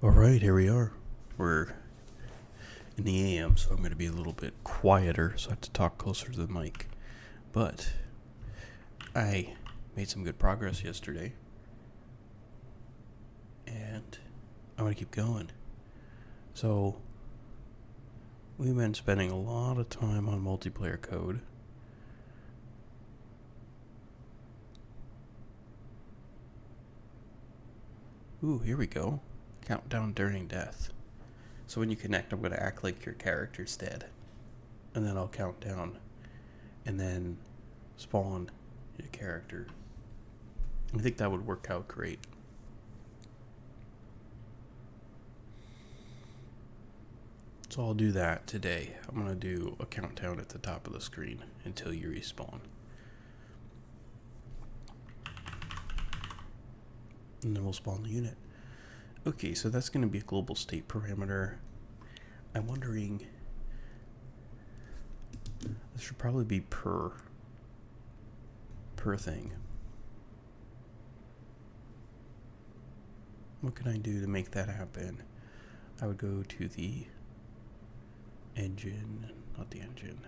Alright, here we are. We're in the AM, so I'm going to be a little bit quieter, so I have to talk closer to the mic. But I made some good progress yesterday, and I want to keep going. So we've been spending a lot of time on multiplayer code. Ooh, here we go. Countdown during death. So when you connect, I'm going to act like your character's dead. And then I'll count down. And then spawn your character. I think that would work out great. So I'll do that today. I'm going to do a countdown at the top of the screen until you respawn. And then we'll spawn the unit. Okay, so that's going to be a global state parameter. I'm wondering, this should probably be per thing. What can I do to make that happen? I would go to the engine, not the engine.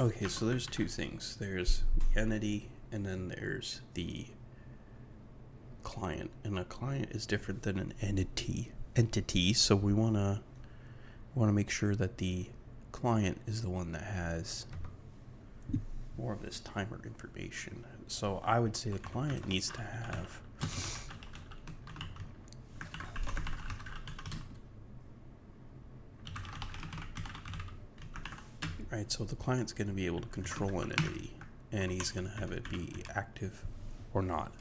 Okay, so there's two things. There's the entity, and then there's the client. And a client is different than an entity. So we wanna make sure that the client is the one that has more of this timer information. So I would say the client needs to have right, so the client's going to be able to control an entity, and he's going to have it be active or not.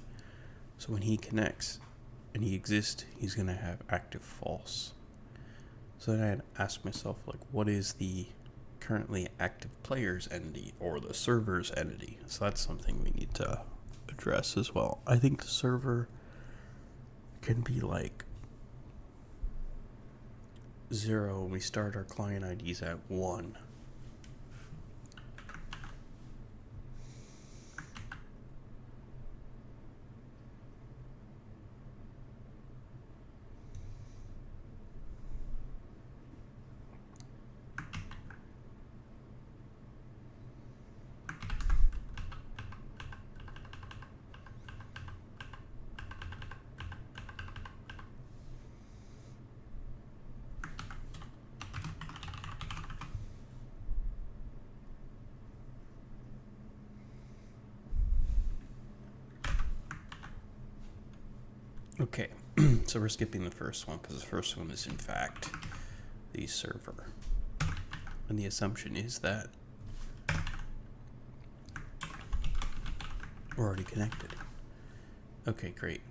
So when he connects and he exists, he's going to have active false. So then I had asked myself, like, what is the currently active player's entity or the server's entity? So that's something we need to address as well. I think the server can be like 0 and we start our client IDs at 1. Okay, so we're skipping the first one because the first one is in fact the server. And the assumption is that we're already connected. Okay, great.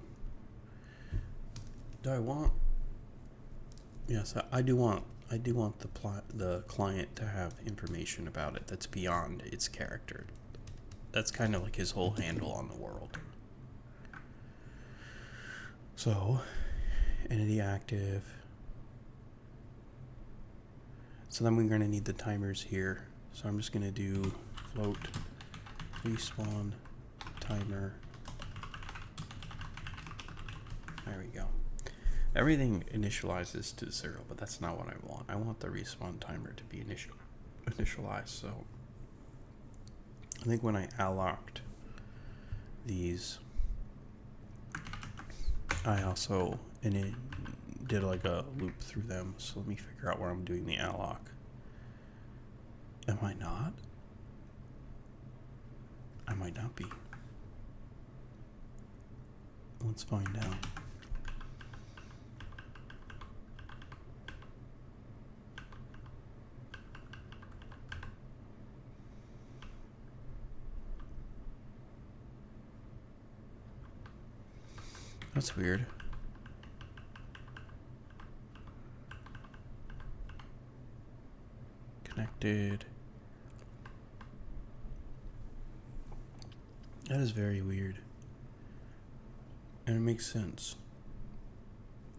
Do I want? Yes, I do want the client to have information about it that's beyond its character. That's kind of like his whole handle on the world. So, entity active. So then we're going to need the timers here. So I'm just going to do float respawn timer. There we go. Everything initializes to 0, but that's not what I want. I want the respawn timer to be initialized. So I think when I allocked these, I also did like a loop through them. So let me figure out where I'm doing the alloc. Am I not? I might not be. Let's find out. That's weird. Connected. That is very weird. And it makes sense.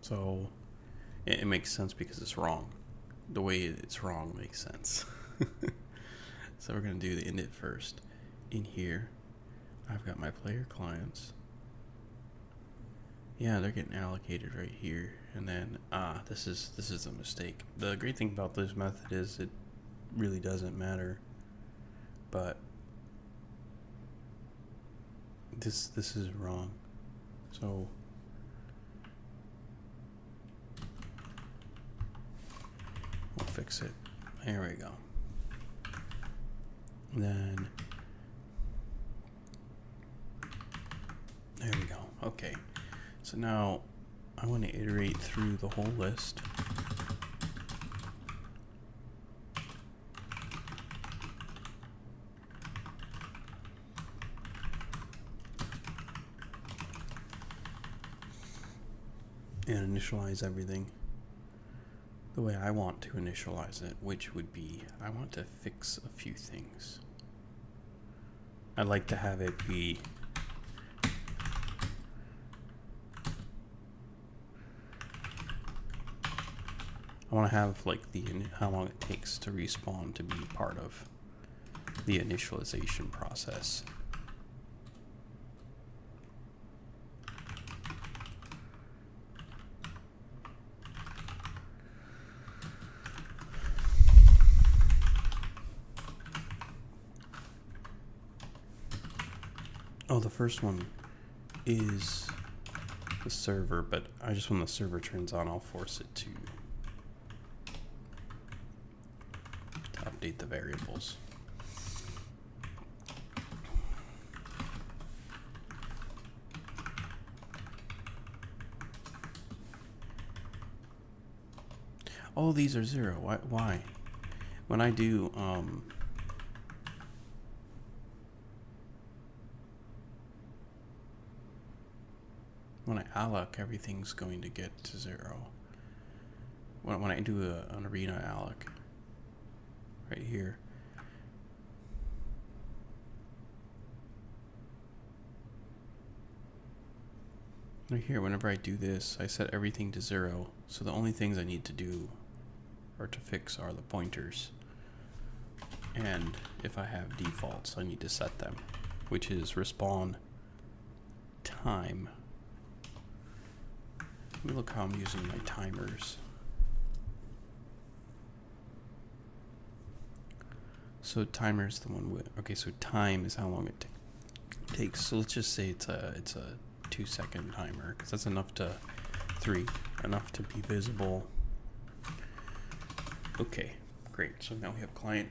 So, it makes sense because it's wrong. The way it's wrong makes sense. So we're going to do the init first. In here, I've got my player clients. Yeah, they're getting allocated right here. And then, this is a mistake. The great thing about this method is it really doesn't matter. But this is wrong. So we'll fix it. There we go. Then there we go. Okay. So now I want to iterate through the whole list. And initialize everything the way I want to initialize it, which would be I want to fix a few things. I'd like to have it be I want to have like how long it takes to respawn to be part of the initialization process. Oh, the first one is the server, but when the server turns on, I'll force it to update the variables. All these are 0. Why? When I do when I alloc, everything's going to get to 0. When I do an arena alloc, right here, whenever I do this, I set everything to 0. So the only things I need to do or to fix are the pointers. And if I have defaults, I need to set them, which is respawn time. Let me look how I'm using my timers. So timer's the one with, okay, so time is how long it takes. So let's just say it's a 2-second timer, because that's enough to be visible. Okay, great. So now we have client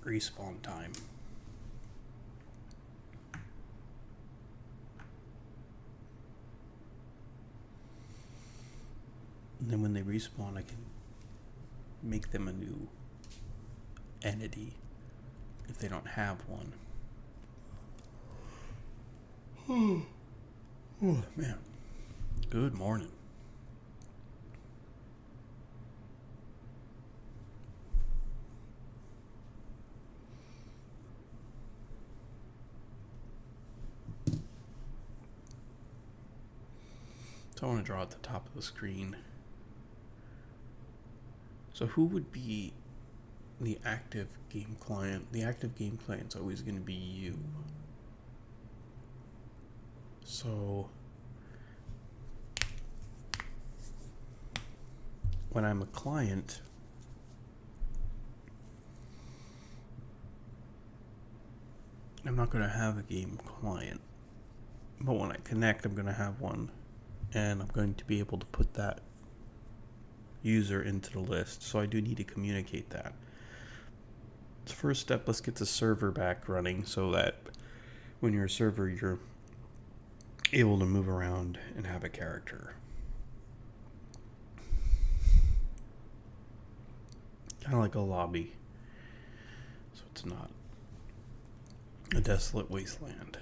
respawn time. And then when they respawn, I can make them a new entity if they don't have one. Oh, man. Good morning. So I want to draw at the top of the screen. So who would be the active game client? The active game client's always going to be you. So when I'm a client, I'm not going to have a game client. But when I connect, I'm going to have one. And I'm going to be able to put that user into the list. So I do need to communicate that. First step, let's get the server back running so that when you're a server, you're able to move around and have a character. Kind of like a lobby. So it's not a desolate wasteland.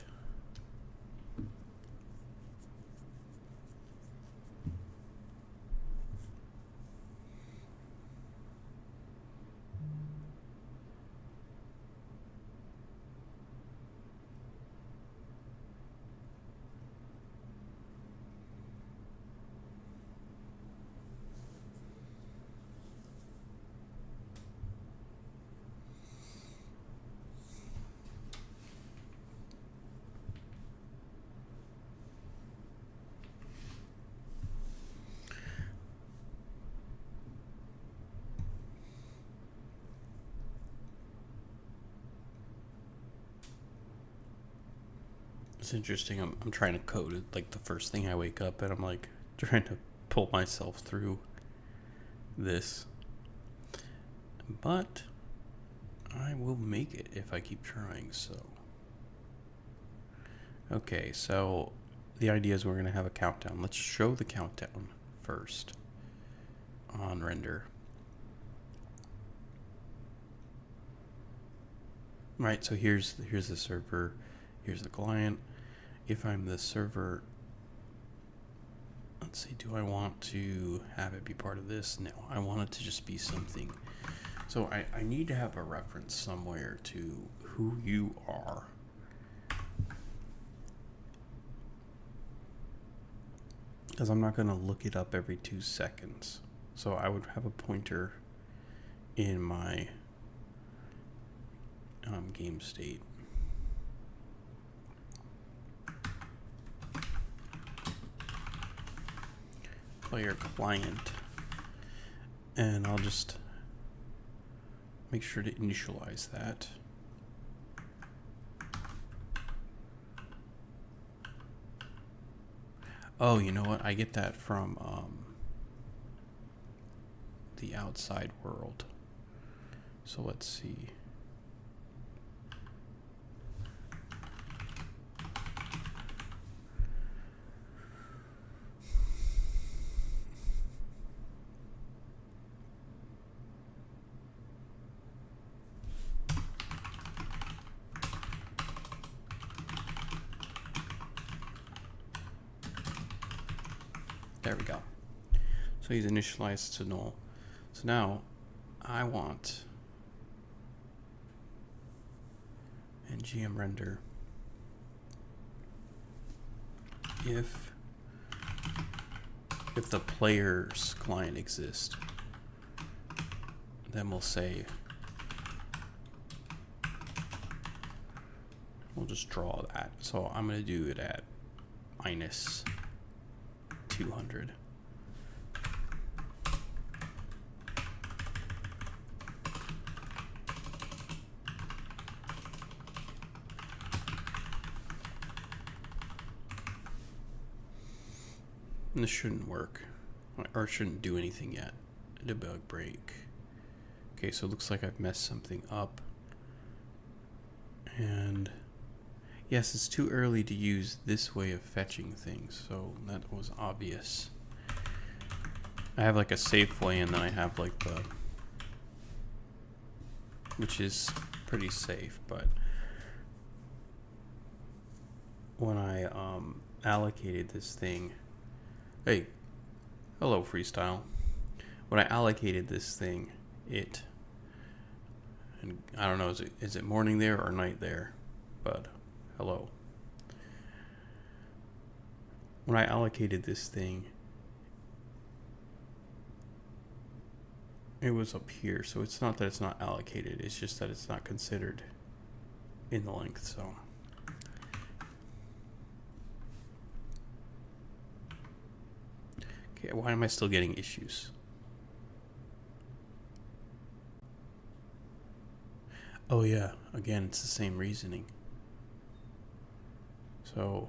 It's interesting. I'm trying to code it like the first thing I wake up, and I'm like trying to pull myself through this. But I will make it if I keep trying. So okay, so the idea is we're going to have a countdown. Let's show the countdown first on render. Right, so here's the server, here's the client. If I'm the server, let's see, do I want to have it be part of this? No, I want it to just be something. So I need to have a reference somewhere to who you are. Because I'm not going to look it up every 2 seconds. So I would have a pointer in my game state. Player client. And I'll just make sure to initialize that. Oh, you know what? I get that from the outside world. So let's see. There we go. So he's initialized to null. So now I want ngm render if the player's client exists, then we'll say, we'll just draw that. So I'm going to do it at minus 200. And this shouldn't work, or shouldn't do anything yet. Debug break. Okay, so it looks like I've messed something up. And yes, it's too early to use this way of fetching things, so that was obvious. I have like a safe way, and then I have like the, which is pretty safe, but when I allocated this thing, hey, hello freestyle. When I allocated this thing, and I don't know, is it morning there or night there, but hello. When I allocated this thing, it was up here, so it's not that it's not allocated, it's just that it's not considered in the length, so. Okay, why am I still getting issues? Oh yeah, again, it's the same reasoning. So,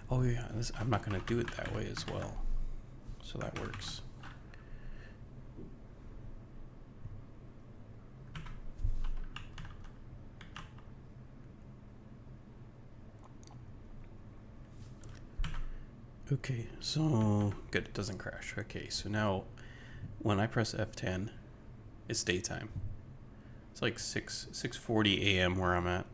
oh yeah, I'm not going to do it that way as well. So that works. Okay, so good, it doesn't crash. Okay, so now when I press F10, it's daytime. It's like 6:40 a.m. where I'm at.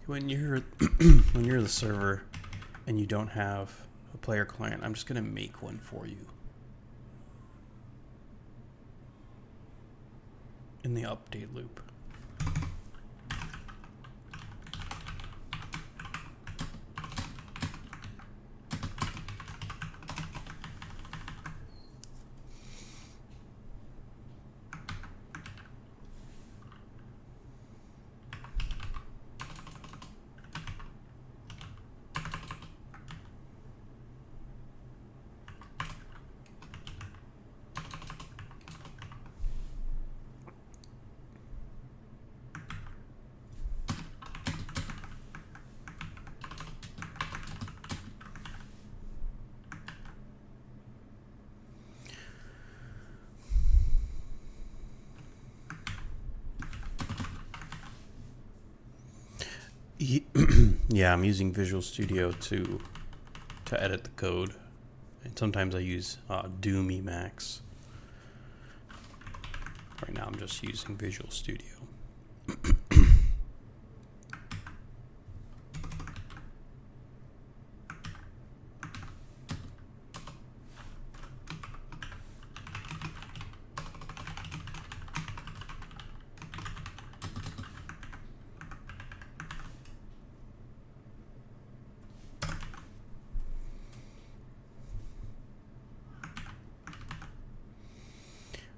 When you're when you're the server and you don't have a player client, I'm just gonna make one for you in the update loop. Yeah, I'm using Visual Studio to edit the code, and sometimes I use Doom Emacs. Right now I'm just using Visual Studio.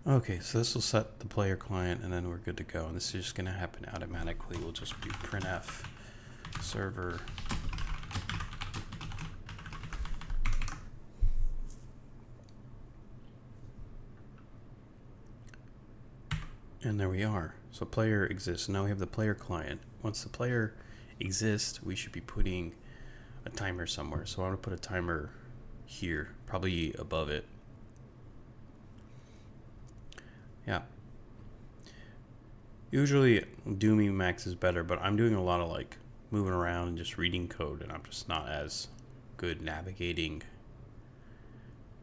Okay, so this will set the player client, and then we're good to go. And this is just going to happen automatically. We'll just do printf server. And there we are. So player exists. Now we have the player client. Once the player exists, we should be putting a timer somewhere. So I'm going to put a timer here, probably above it. Yeah. Usually Doom Emacs is better, but I'm doing a lot of like moving around and just reading code, and I'm just not as good navigating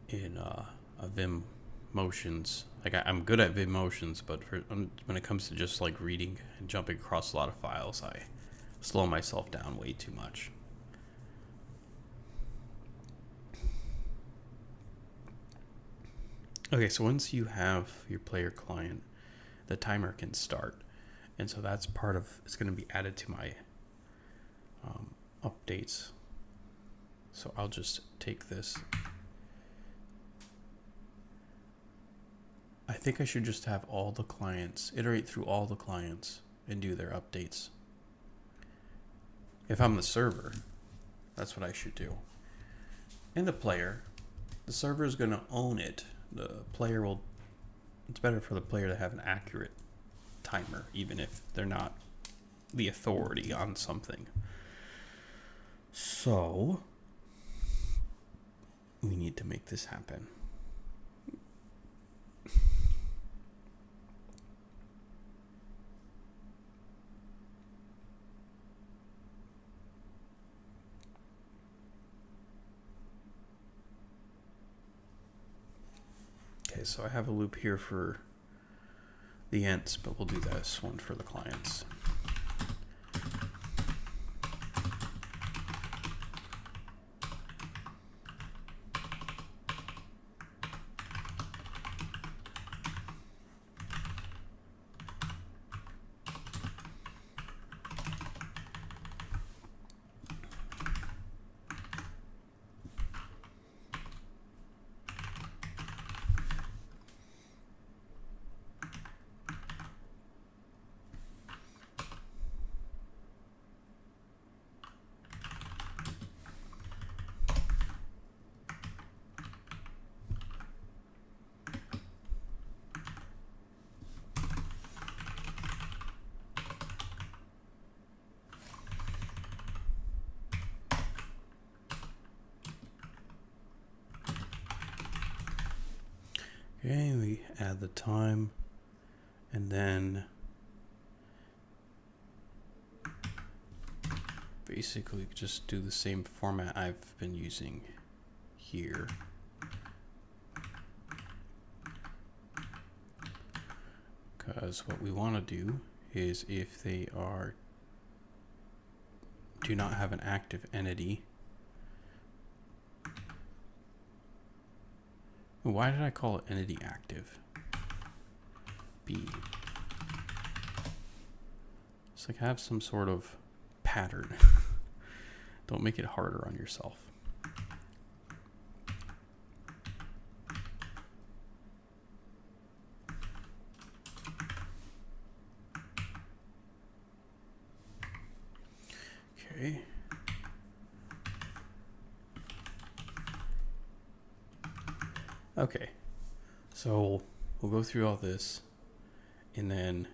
in Vim motions. Like I'm good at Vim motions, but when it comes to just like reading and jumping across a lot of files, I slow myself down way too much. Okay, so once you have your player client, the timer can start. And so that's part of, it's going to be added to my updates. So I'll just take this. I think I should just have all the clients, iterate through all the clients and do their updates. If I'm the server, that's what I should do. In the player, the server is going to own it. The player will, it's better for the player to have an accurate timer, even if they're not the authority on something. So we need to make this happen. Okay, so I have a loop here for the ents, but we'll do this one for the clients. Okay, we add the time, and then basically just do the same format I've been using here. Because what we want to do is, if they do not have an active entity. Why did I call it entity active? B. It's like have some sort of pattern. Don't make it harder on yourself. Okay. Okay, so we'll go through all this, and then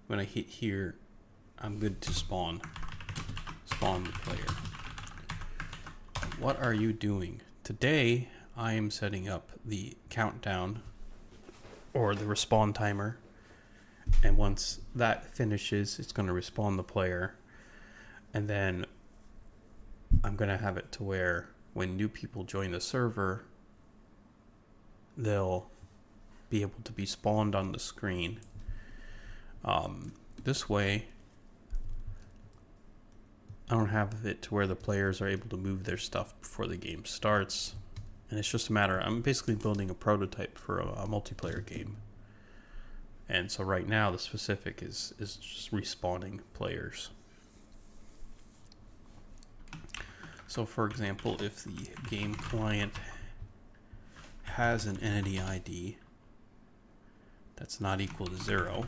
when I hit here, I'm good to spawn the player. What are you doing? Today, I am setting up the countdown or the respawn timer, and once that finishes, it's going to respawn the player, And then I'm going to have it to where when new people join the server, they'll be able to be spawned on the screen. This way, I don't have it to where the players are able to move their stuff before the game starts. And it's just a matter, I'm basically building a prototype for a multiplayer game. And so right now the specific is just respawning players. So for example, if the game client has an entity ID that's not equal to 0,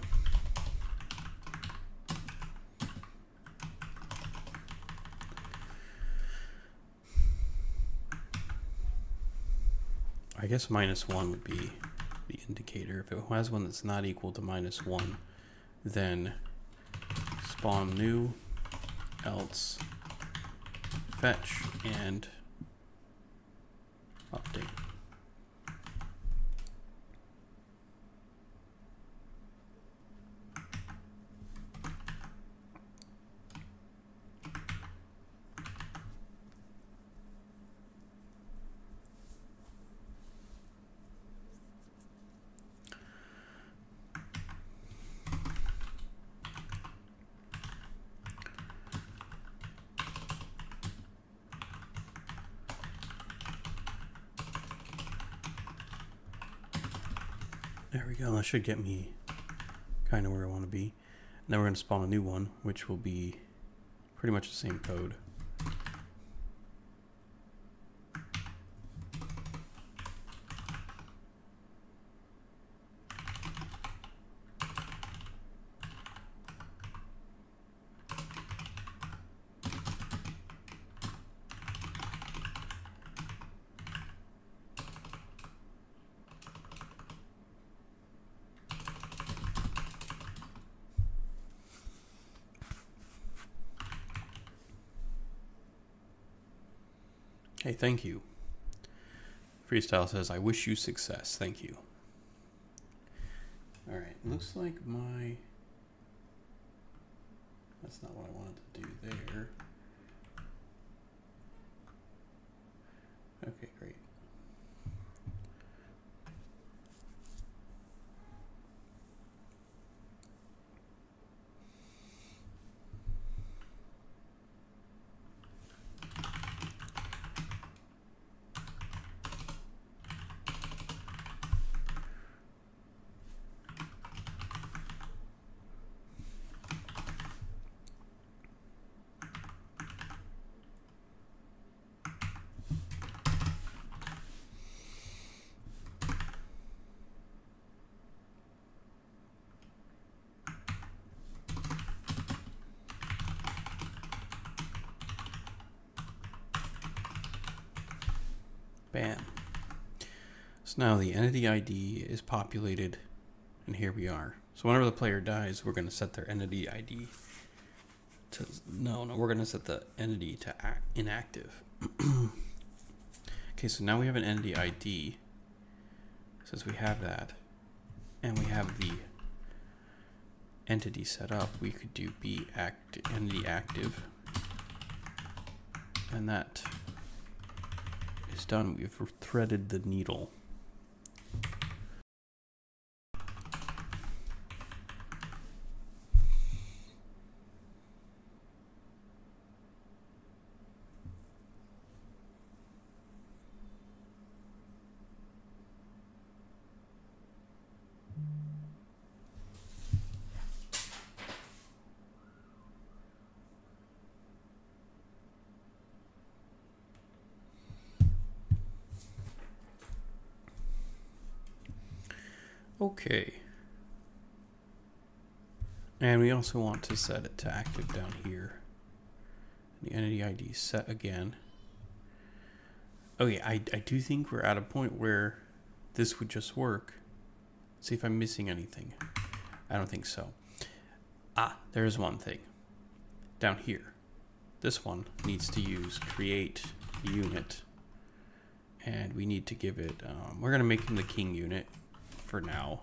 I guess -1 would be the indicator. If it has one that's not equal to -1, then spawn new, else fetch and update. There we go. That should get me kind of where I want to be. And then we're going to spawn a new one, which will be pretty much the same code. Hey, thank you. Freestyle says, I wish you success. Thank you. All right, looks like that's not what I wanted to do there. Okay, great. Bam. So now the entity ID is populated, and here we are. So whenever the player dies, we're going to set their entity ID to we're going to set the entity to inactive. Okay, so now we have an entity ID. Since we have that, and we have the entity set up, we could do entity active, and that is done. We've threaded the needle. Okay. And we also want to set it to active down here. The entity ID is set again. Okay, I do think we're at a point where this would just work. See if I'm missing anything. I don't think so. There's one thing. Down here. This one needs to use create unit. And we need to give it, we're going to make him the king unit for now.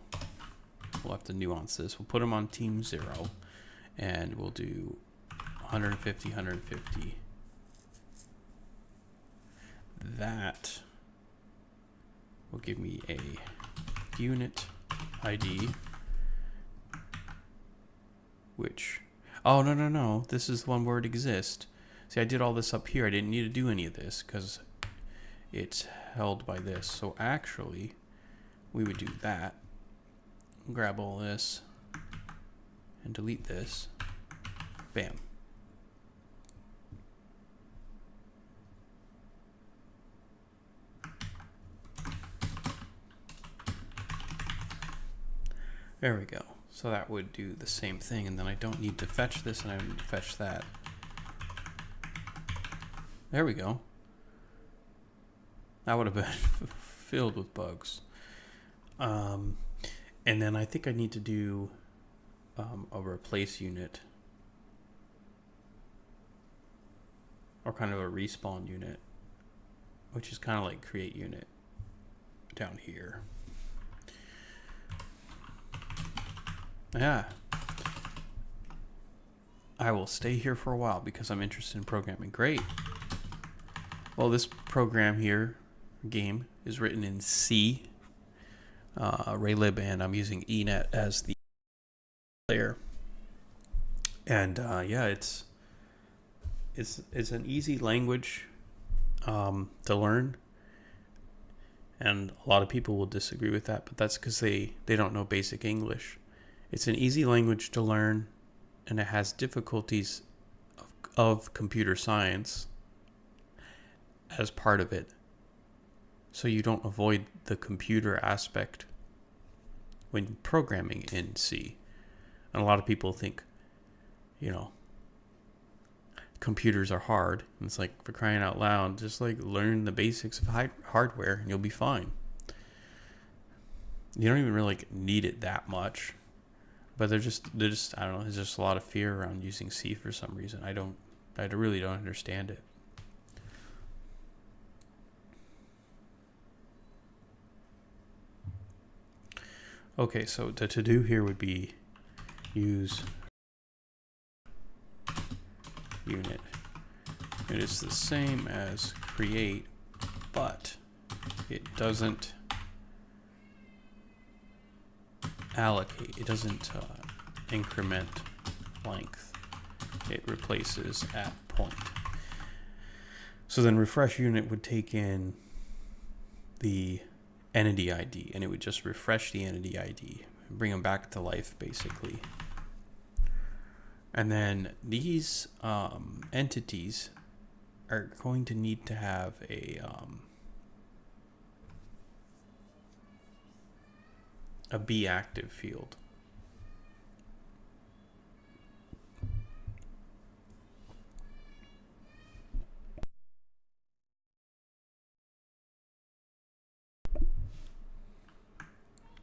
We'll have to nuance this. We'll put him on team 0 and we'll do 150, 150. That will give me a unit ID, which, oh, no, this is the one where it exists. See, I did all this up here. I didn't need to do any of this because it's held by this. So actually, we would do that, grab all this, and delete this. Bam. There we go. So that would do the same thing, and then I don't need to fetch this, and I don't need to fetch that. There we go. That would have been filled with bugs. And then I think I need to do a replace unit, or kind of a respawn unit, which is kind of like create unit down here. Yeah. I will stay here for a while because I'm interested in programming. Great. Well, this program here, game, is written in C, Raylib, and I'm using ENET as the layer. And yeah, it's an easy language to learn. And a lot of people will disagree with that, but that's because they don't know basic English. It's an easy language to learn, and it has difficulties of computer science as part of it. So you don't avoid the computer aspect when programming in C. And a lot of people think, you know, computers are hard. And it's like, for crying out loud, just like learn the basics of hardware and you'll be fine. You don't even really need it that much. But they're just I don't know, there's just a lot of fear around using C for some reason. I really don't understand it. Okay, so the to do here would be use unit. It is the same as create, but it doesn't allocate. It doesn't increment length. It replaces at point. So then refresh unit would take in the entity ID, and it would just refresh the entity ID, bring them back to life, basically. And then these entities are going to need to have a be active field.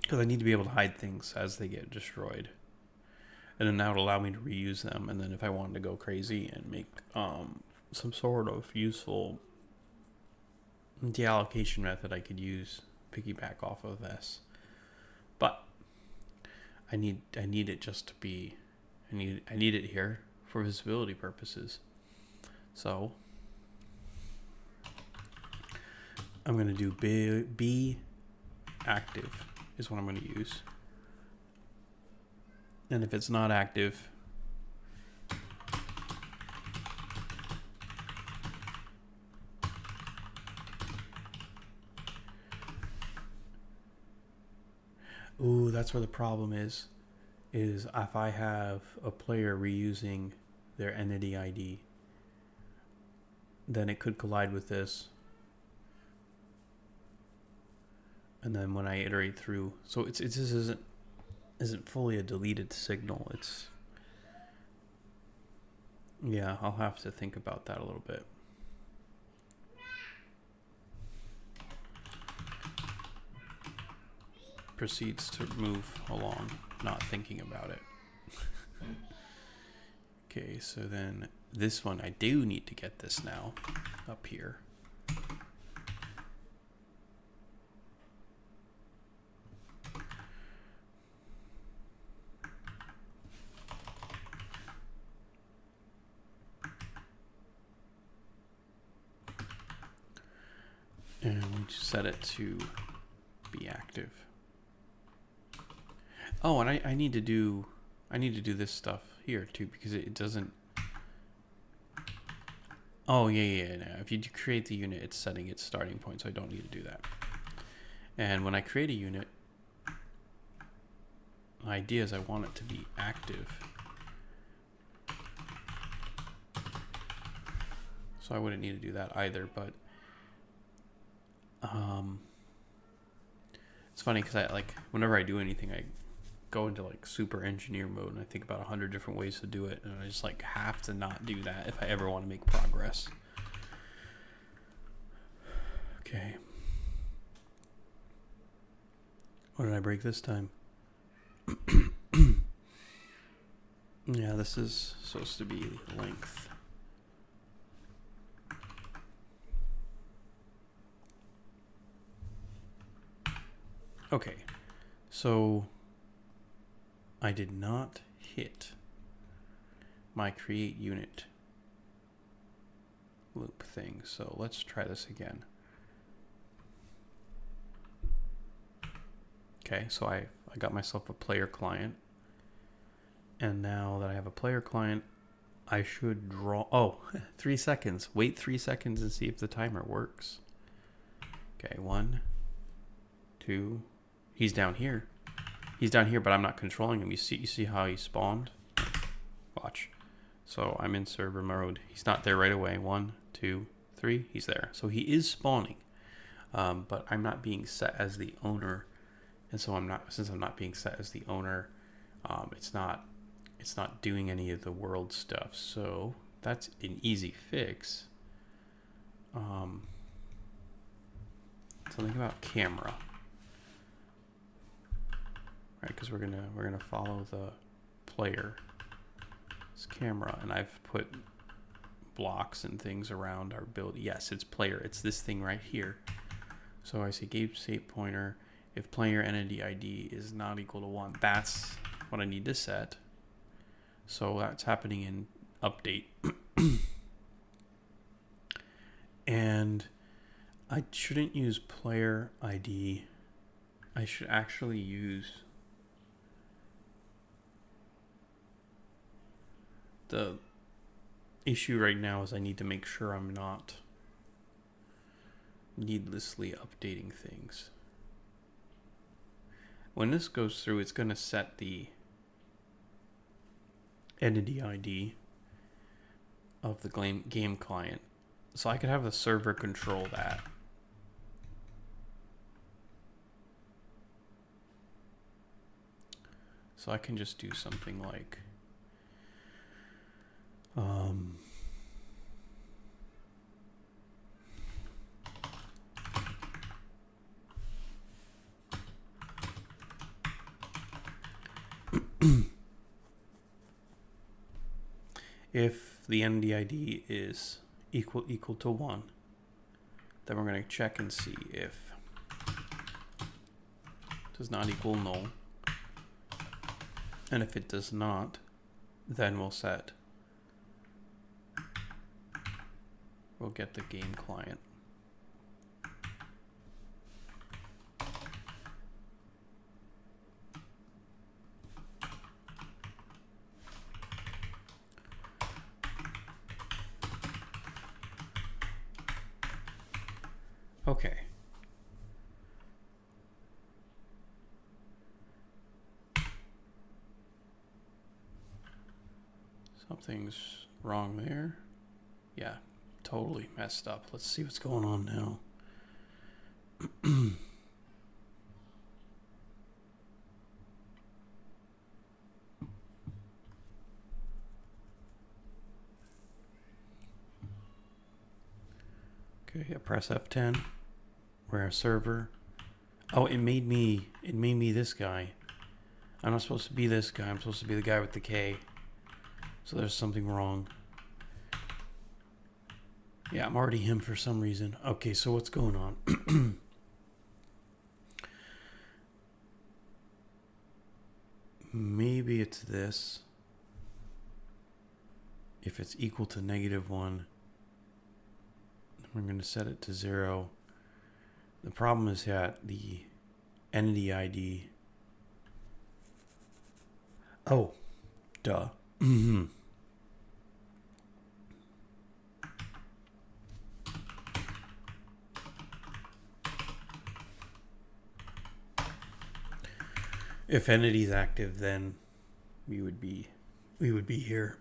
Because I need to be able to hide things as they get destroyed. And then that would allow me to reuse them. And then if I wanted to go crazy and make some sort of useful deallocation method, I could use piggyback off of this. But I need it just to be, I need it here for visibility purposes. So I'm going to do be active is what I'm going to use. And if it's not active, ooh, that's where the problem is if I have a player reusing their entity ID, then it could collide with this. And then when I iterate through, so this isn't fully a deleted signal. It's, yeah, I'll have to think about that a little bit. Proceeds to move along, not thinking about it. Okay, so then this one, I do need to get this now up here. And we just set it to be active. Oh, and I need to do this stuff here too, because it doesn't. Oh yeah. No. If you create the unit, it's setting its starting point, so I don't need to do that. And when I create a unit, the idea is I want it to be active. So I wouldn't need to do that either, but it's funny because I whenever I do anything, I go into like super engineer mode and I think about 100 different ways to do it, and I just like have to not do that if I ever want to make progress. Okay. What did I break this time? Yeah, this is supposed to be length. Okay, so I did not hit my create unit loop thing, so let's try this again. Okay, so I got myself a player client, and now that I have a player client, I should draw 3 seconds. Wait 3 seconds and see if the timer works. Okay, 1, 2. He's down here. He's down here, but I'm not controlling him. You see how he spawned? Watch. So I'm in server mode. He's not there right away. 1, 2, 3. He's there. So he is spawning, but I'm not being set as the owner, and so since I'm not being set as the owner, it's not doing any of the world stuff. So that's an easy fix. Something about camera. Right, because we're gonna follow the player's camera, and I've put blocks and things around our build. Yes, it's player. It's this thing right here. So I say game state pointer. If player entity ID is not equal to 1, that's what I need to set. So that's happening in update. And I shouldn't use player ID. I should actually use the issue right now is I need to make sure I'm not needlessly updating things. When this goes through, it's going to set the entity ID of the game client. So I could have the server control that. So I can just do something like if the entity ID is equal to 1, then we're going to check and see if it does not equal null. And if it does not, then we'll get the game client. Okay. Something's wrong there. Yeah, totally messed up. Let's see what's going on now. Okay, I press F10. We're a server. Oh, it made me this guy. I'm not supposed to be this guy. I'm supposed to be the guy with the K. So there's something wrong. Yeah, I'm already him for some reason. Okay, so what's going on? Maybe it's this. If it's equal to -1, we're going to set it to 0. The problem is that the entity ID. Oh, duh. If entity is active, then we would be here.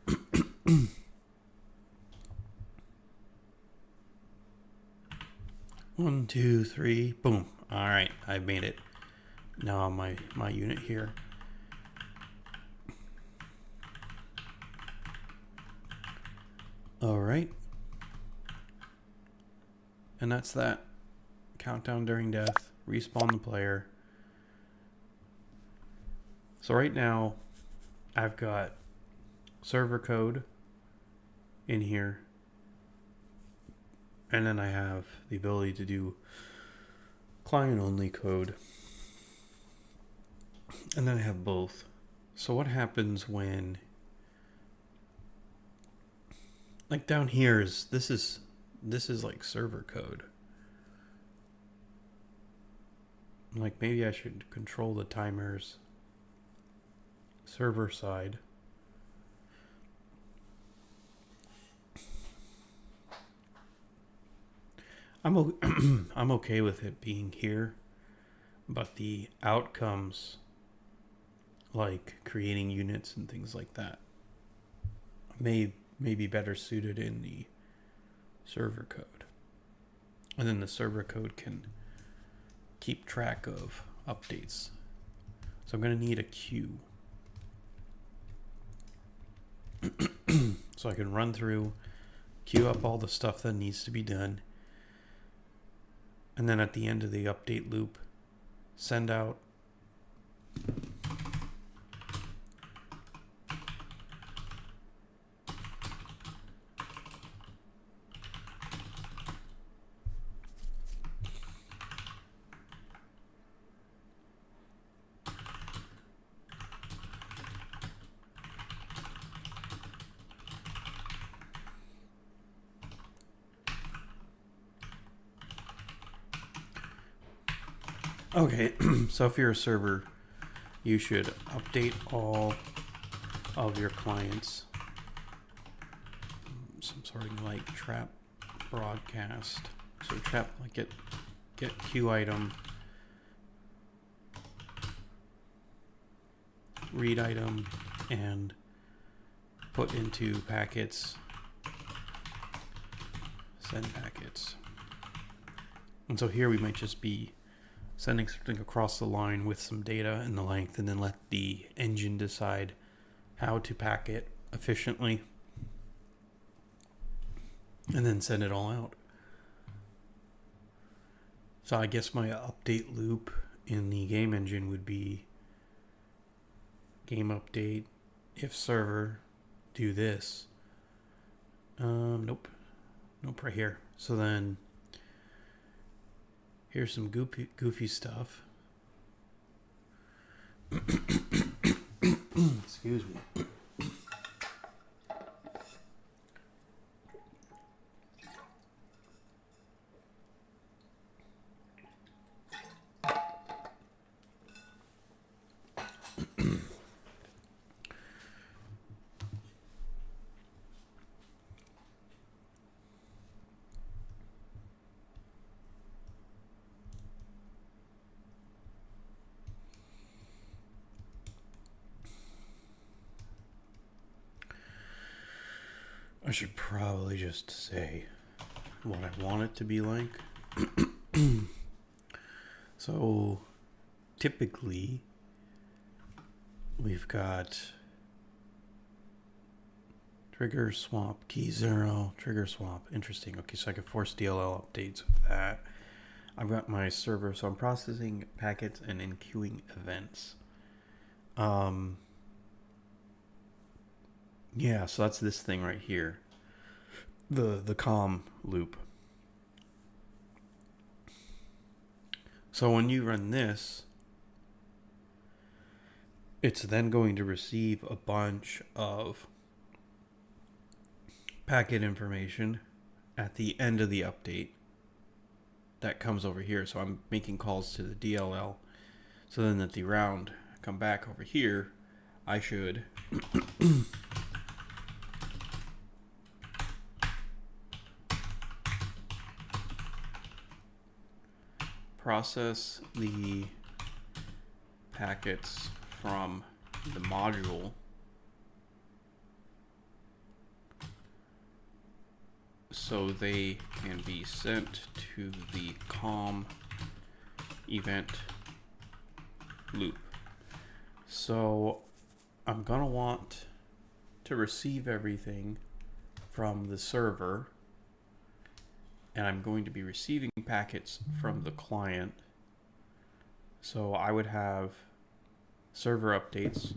1, 2, 3, boom. All right, I've made it. Now on my unit here. All right. And that's that. Countdown during death. Respawn the player. So right now, I've got server code in here. And then I have the ability to do client-only code. And then I have both. So what happens when, like down here is, this is like server code. Like maybe I should control the timers server side. I'm okay with it being here, but the outcomes, like creating units and things like that, may be better suited in the server code. And then the server code can keep track of updates. So I'm going to need a queue. So I can run through, queue up all the stuff that needs to be done. And then at the end of the update loop, send out okay, so if you're a server, you should update all of your clients. Some sort of like trap broadcast. So trap, like get queue item, read item, and put into packets, send packets. And so here we might just be sending something across the line with some data and the length, and then let the engine decide how to pack it efficiently, and then send it all out. So I guess my update loop in the game engine would be game update, if server, do this. Nope, right here. So then here's some goofy stuff. Excuse me. I should probably just say what I want it to be like. So typically we've got trigger swap, key 0, trigger swap. Interesting. Okay, so I can force DLL updates with that. I've got my server, so I'm processing packets and then queuing events. Yeah, so that's this thing right here. The COM loop. So when you run this, it's then going to receive a bunch of packet information at the end of the update. that comes over here. So I'm making calls to the DLL. So then that the round come back over here, I should process the packets from the module so they can be sent to the COM event loop. So I'm gonna want to receive everything from the server, and I'm going to be receiving packets from the client. So I would have server updates,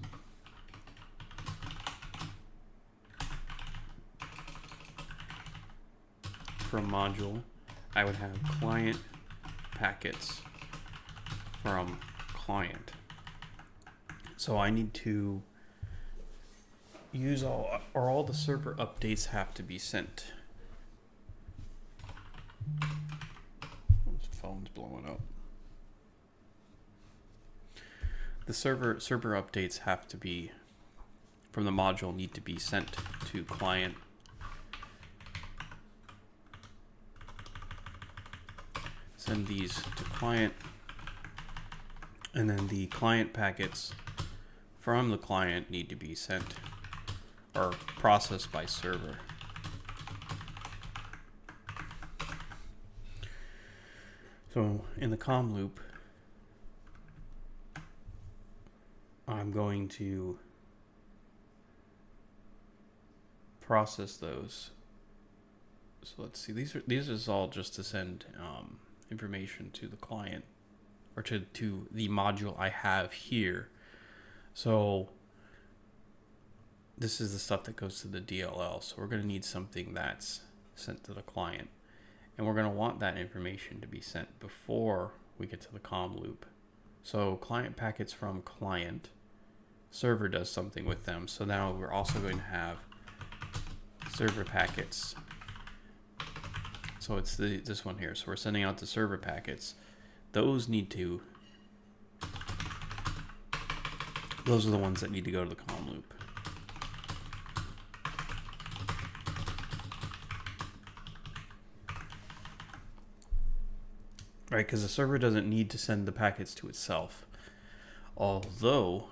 from module. I would have client packets from client. So I need to use all the server updates have to be sent. This phone's blowing up. The server updates have to be from the module, need to be sent to client. Send these to client, and then the client packets from the client need to be sent or processed by server. So in the COM loop, I'm going to process those. So let's see, these is all just to send information to the client, or to the module I have here. So this is the stuff that goes to the DLL. So we're going to need something that's sent to the client, and we're going to want that information to be sent before we get to the COM loop. So client packets from client, server does something with them. So now we're also going to have server packets. So it's this one here. So we're sending out the server packets. Those are the ones that need to go to the COM loop. Right, because the server doesn't need to send the packets to itself. Although,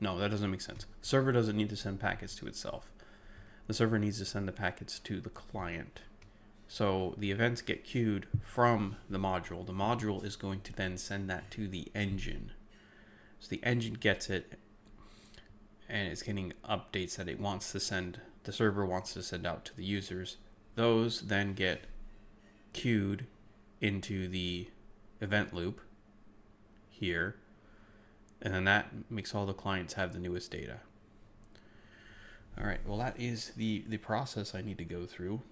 no, that doesn't make sense. The server doesn't need to send packets to itself. The server needs to send the packets to the client. So the events get queued from the module. The module is going to then send that to the engine. So the engine gets it, and it's getting updates that it wants to send, the server wants to send out to the users. Those then get queued into the event loop here, and then that makes all the clients have the newest data. All right, well, that is the process I need to go through.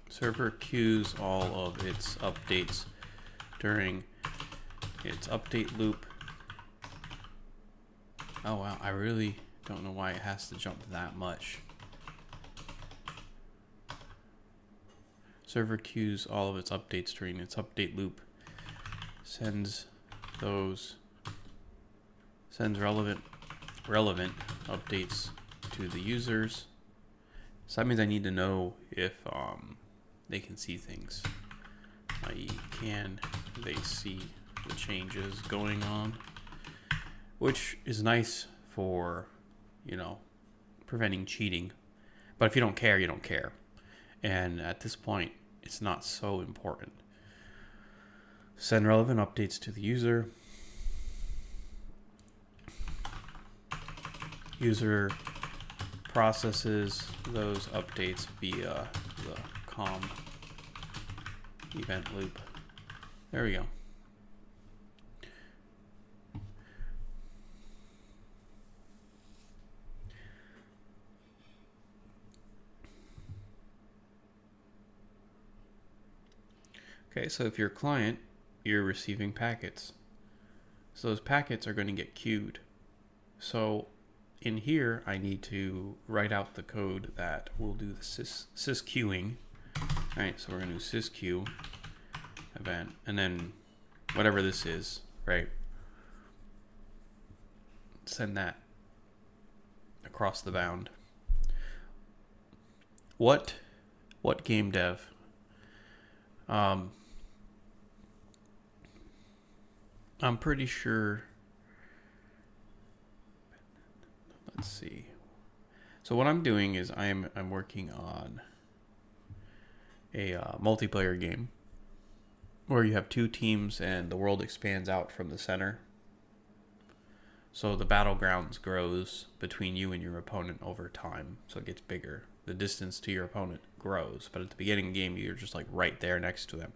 Server queues all of its updates during its update loop. Oh wow, I really don't know why it has to jump that much. Server queues all of its updates during its update loop. Sends relevant updates to the users. So that means I need to know if they can see things, i.e. can they see the changes going on, which is nice for, preventing cheating. But if you don't care, you don't care. And at this point, it's not so important. Send relevant updates to the user. User processes those updates via the COM event loop. There we go. Okay, so if you're a client, you're receiving packets. So those packets are going to get queued. So in here, I need to write out the code that will do the sysqueuing. All right, so we're going to do sysqueue event, and then whatever this is, right? Send that across the bound. What game dev? I'm pretty sure. Let's see. So what I'm doing is I'm working on a multiplayer game where you have two teams and the world expands out from the center. So the battlegrounds grows between you and your opponent over time. So it gets bigger. The distance to your opponent grows. But at the beginning of the game, you're just like right there next to them.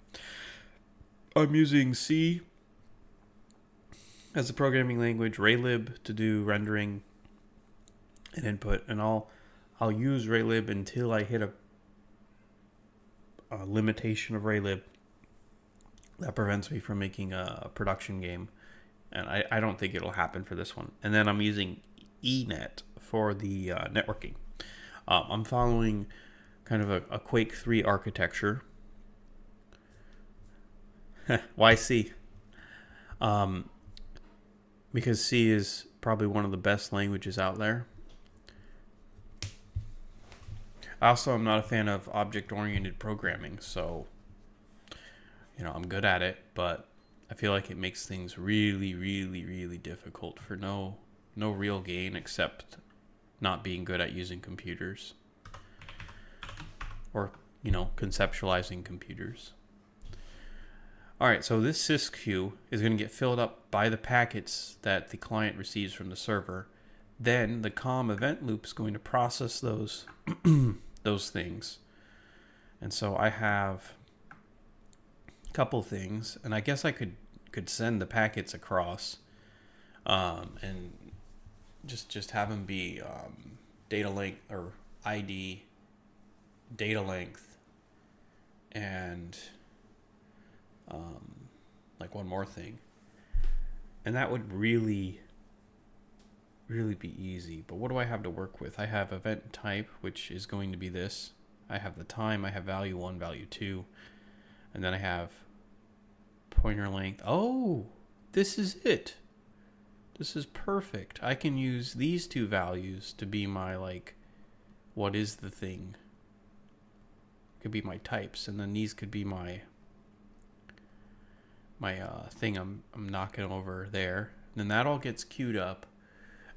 I'm using C as a programming language, Raylib to do rendering and input. And I'll use Raylib until I hit a limitation of Raylib that prevents me from making a production game. And I don't think it'll happen for this one. And then I'm using ENET for the networking. I'm following kind of a Quake 3 architecture. Why C? Because C is probably one of the best languages out there. Also, I'm not a fan of object-oriented programming, so I'm good at it, but I feel like it makes things really, really, really difficult for no real gain except not being good at using computers or, conceptualizing computers. All right, so this sysqueue is going to get filled up by the packets that the client receives from the server. Then the COM event loop is going to process those those things. And so I have a couple things, and I guess I could send the packets across and just have them be data length or ID, data length, and like one more thing. And that would really be easy. But what do I have to work with? I have event type, which is going to be this. I have the time. I have value 1, value 2. And then I have pointer length. Oh, this is it. This is perfect. I can use these two values to be my, what is the thing? Could be my types. And then these could be my thing I'm knocking over there. And then that all gets queued up.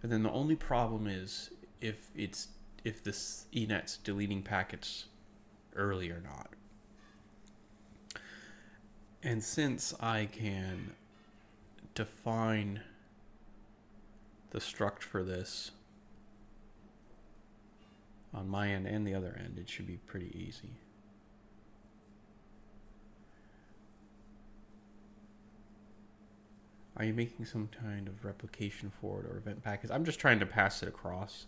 And then the only problem is if this ENET's deleting packets early or not. And since I can define the struct for this on my end and the other end, it should be pretty easy. Are you making some kind of replication for it or event packets? I'm just trying to pass it across.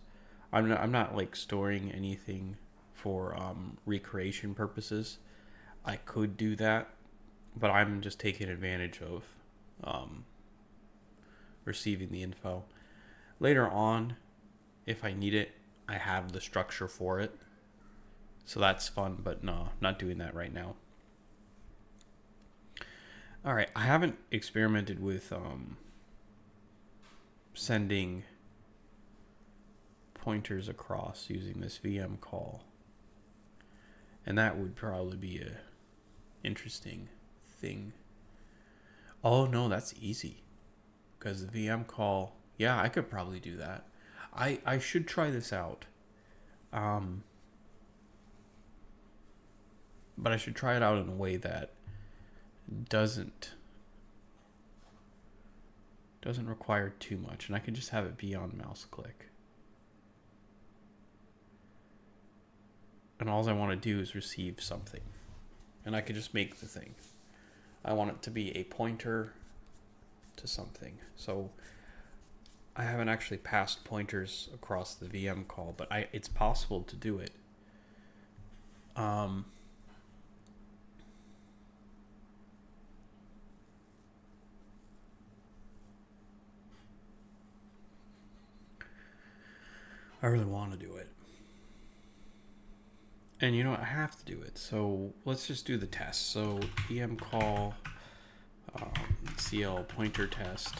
I'm not storing anything for recreation purposes. I could do that, but I'm just taking advantage of receiving the info. Later on, if I need it, I have the structure for it. So that's fun, but no, not doing that right now. All right, I haven't experimented with sending pointers across using this VM call. And that would probably be a interesting thing. Oh no, that's easy. Because the VM call, yeah, I could probably do that. I should try this out. But I should try it out in a way that doesn't require too much, and I can just have it be on mouse click. And all I want to do is receive something. And I could just make the thing. I want it to be a pointer to something. So I haven't actually passed pointers across the VM call, but it's possible to do it. I really want to do it. And you know what? I have to do it. So let's just do the test. So em call cl pointer test.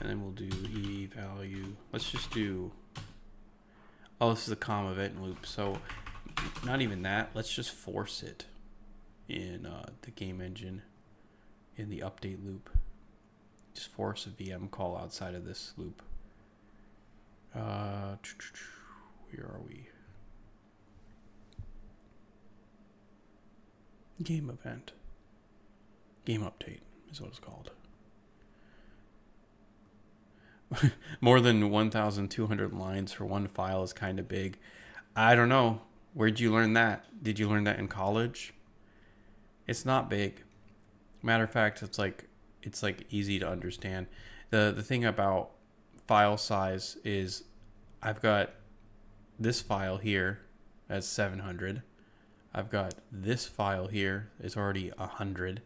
And then we'll do e value. Let's just do... Oh, this is a comma event loop. So not even that. Let's just force it in the game engine in the update loop. Just force a VM call outside of this loop. Where are we? Game event. Game update is what it's called. More than 1,200 lines for one file is kind of big. I don't know. Where'd you learn that? Did you learn that in college? It's not big. Matter of fact, it's like easy to understand. The thing about file size is I've got this file here as 700. I've got this file here is already 100.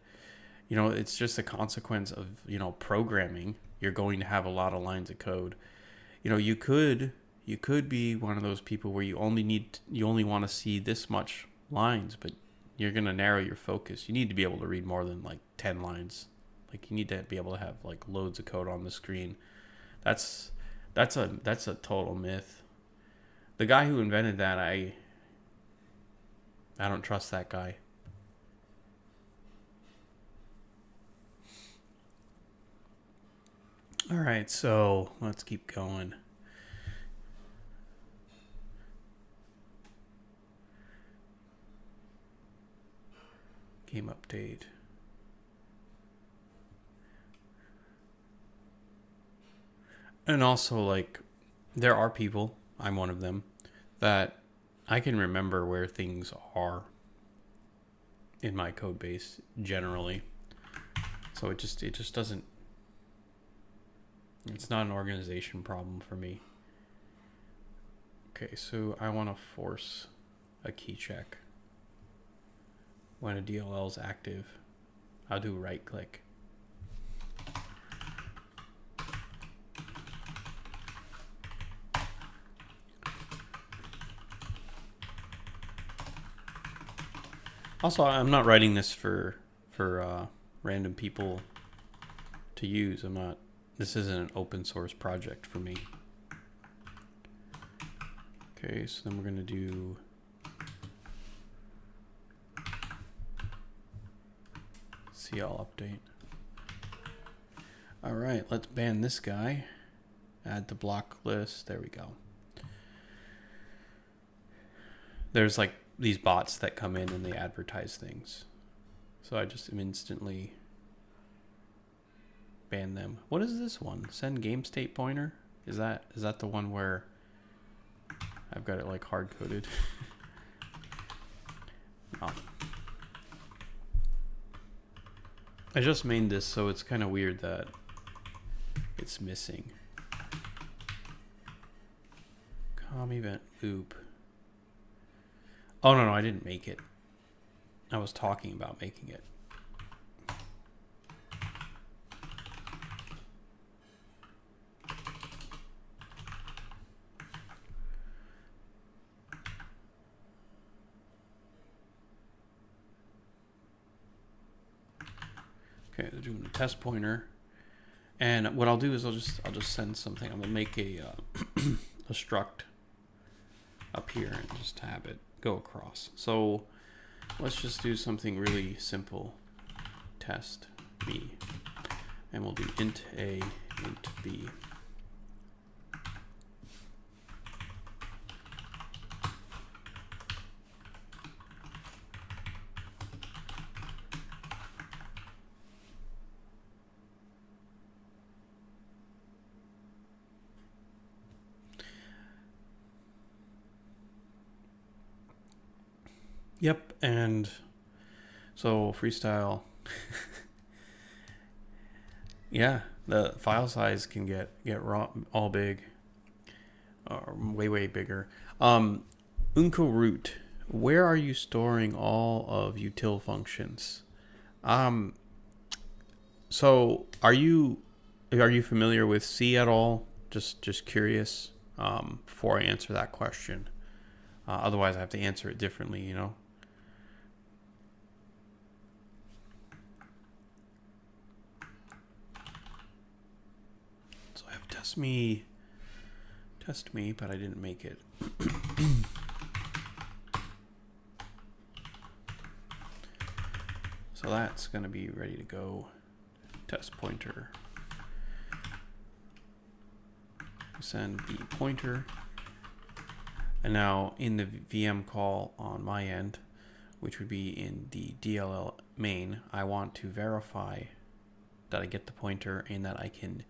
You know, it's just a consequence of, you know, programming. You're going to have a lot of lines of code. You know, you could be one of those people where you only want to see this much lines, but you're going to narrow your focus. You need to be able to read more than like 10 lines. Like, you need to be able to have like loads of code on the screen. That's a total myth. The guy who invented that, I don't trust that guy. All right, so let's keep going. Game update. And also, like, there are people, I'm one of them, that I can remember where things are in my code base generally. So it just doesn't, it's not an organization problem for me. Okay, so I want to force a key check. When a DLL is active, I'll do right click. Also, I'm not writing this for random people to use. This isn't an open source project for me. Okay, so then we're going to do CL update. All right, let's ban this guy. Add to block list. There we go. There's like these bots that come in and they advertise things. So I just instantly ban them. What is this one? Send game state pointer? Is that the one where I've got it like hard coded? No. I just made this, so it's kind of weird that it's missing. Com event loop. Oh, no, I didn't make it. I was talking about making it. Okay, they're doing a test pointer. And what I'll do is I'll just send something. I'm gonna make a a struct up here and just have it go across. So let's just do something really simple. Test B. And we'll do int A, int B. Yep, and so freestyle. Yeah, the file size can get raw, all big, or way bigger. Unco root. Where are you storing all of util functions? So are you familiar with C at all? Just curious. before I answer that question. Otherwise, I have to answer it differently, you know. So I have test me, but I didn't make it. So that's going to be ready to go. Test pointer. Send the pointer. And now in the VM call on my end, which would be in the DLL main, I want to verify that I get the pointer and that I can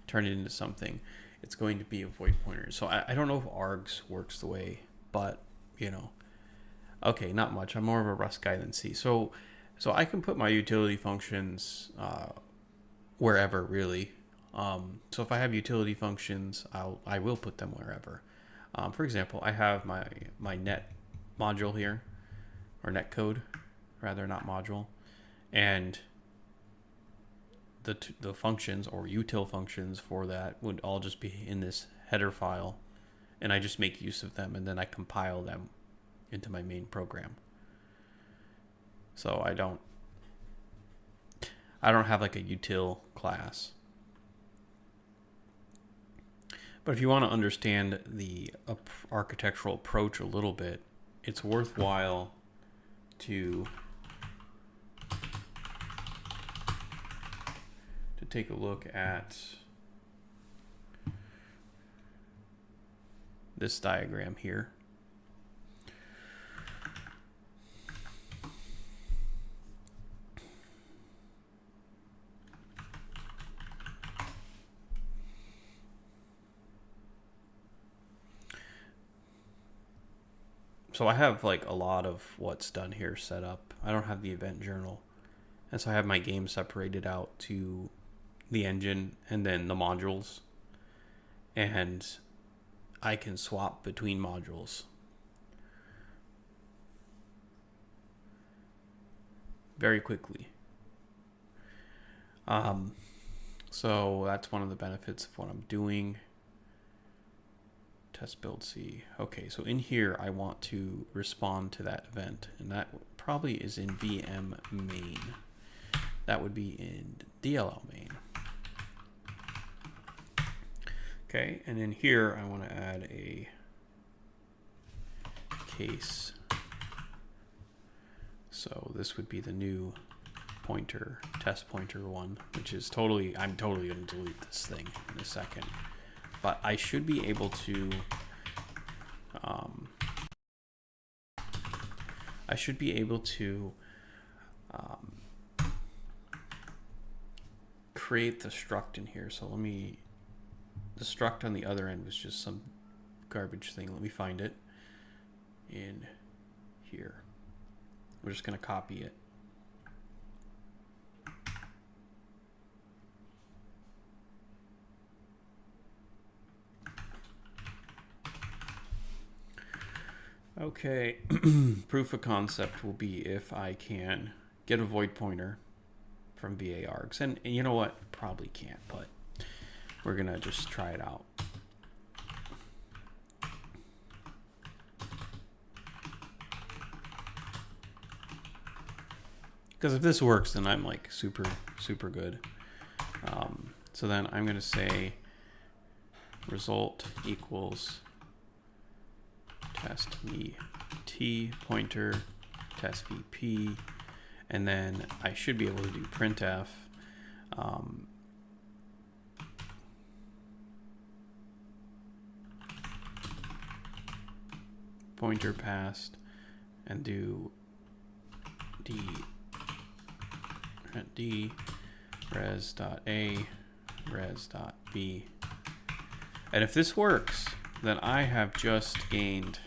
turn it into something. It's going to be a void pointer. So I don't know if args works the way, but you know, okay, not much. I'm more of a Rust guy than C. So I can put my utility functions wherever, really. So if I have utility functions, I will put them wherever. For example, I have my net module here, or net code, rather, not module, and the functions or util functions for that would all just be in this header file, and I just make use of them, and then I compile them into my main program. So I don't have like a util class. But if you want to understand the architectural approach a little bit, it's worthwhile to take a look at this diagram here. So I have like a lot of what's done here set up. I don't have the event journal. And so I have my game separated out to the engine and then the modules. And I can swap between modules very quickly. So that's one of the benefits of what I'm doing. Test build C. Okay, so in here I want to respond to that event, and that probably is in VM main. That would be in DLL main. Okay, and in here I want to add a case. So this would be the new pointer, test pointer one, which is I'm totally going to delete this thing in a second. But I should be able to create the struct in here. So the struct on the other end was just some garbage thing. Let me find it in here. We're just going to copy it. Okay, proof of concept will be if I can get a void pointer from VA args. And you know what? Probably can't, but we're going to just try it out. Because if this works, then I'm like super, super good. So then I'm going to say result equals test me t pointer test vp, and then I should be able to do printf pointer passed, and do d res.a res.b. And if this works, then I have just gained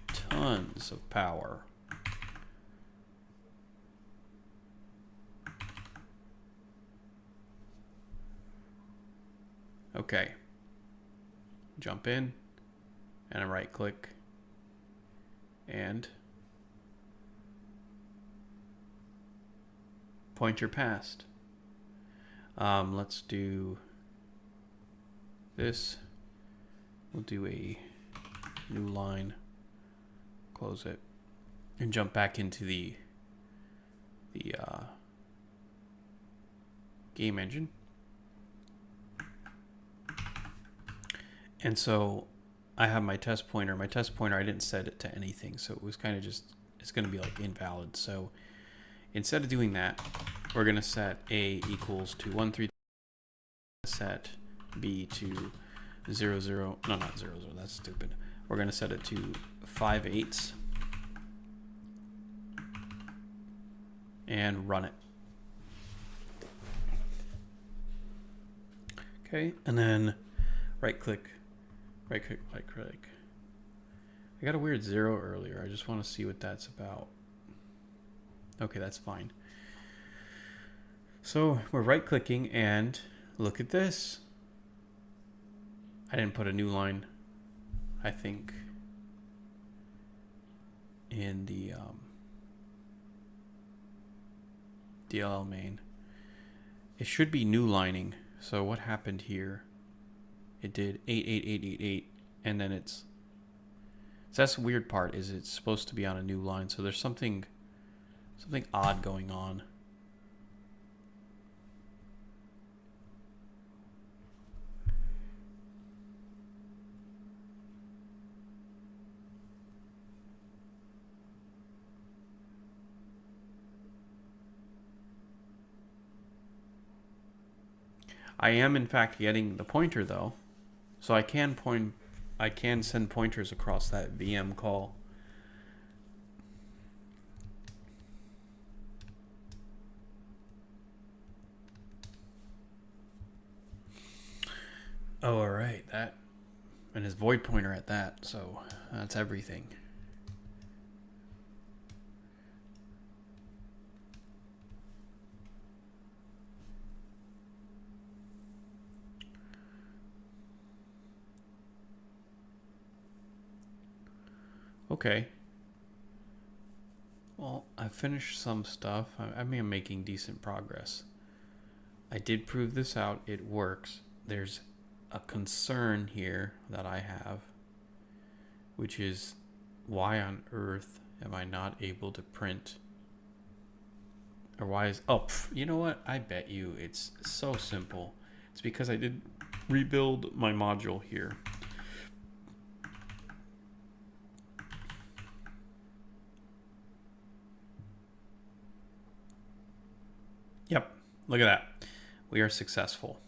tons of power. Okay. Jump in and I right click and pointer passed. Let's do this. we'll do a new line, close it, and jump back into the game engine. And so I have my test pointer. My test pointer, I didn't set it to anything, so it was kind of just, it's going to be like invalid. So instead of doing that, we're going to set A equals to 1, 3, set B to 0, 0, no, not 0, 0, that's stupid. We're going to set it to 5 eighths and run it. Okay, and then right click. I got a weird 0 earlier. I just want to see what that's about. Okay, that's fine. So we're right clicking and look at this. I didn't put a new line, I think, in the DLL main. It should be new lining. So what happened here? It did 8, 8, 8, 8, 8, and then it's, so that's the weird part, is it's supposed to be on a new line. So there's something odd going on. I am in fact getting the pointer though. So I can send pointers across that VM call. Oh, all right, that, and his void pointer at that, so that's everything. Okay. Well, I finished some stuff. I mean, I'm making decent progress. I did prove this out. It works. There's a concern here that I have, which is why on earth am I not able to print? Or why is, oh, you know what? I bet you it's so simple. It's because I did rebuild my module here. Yep, look at that. We are successful.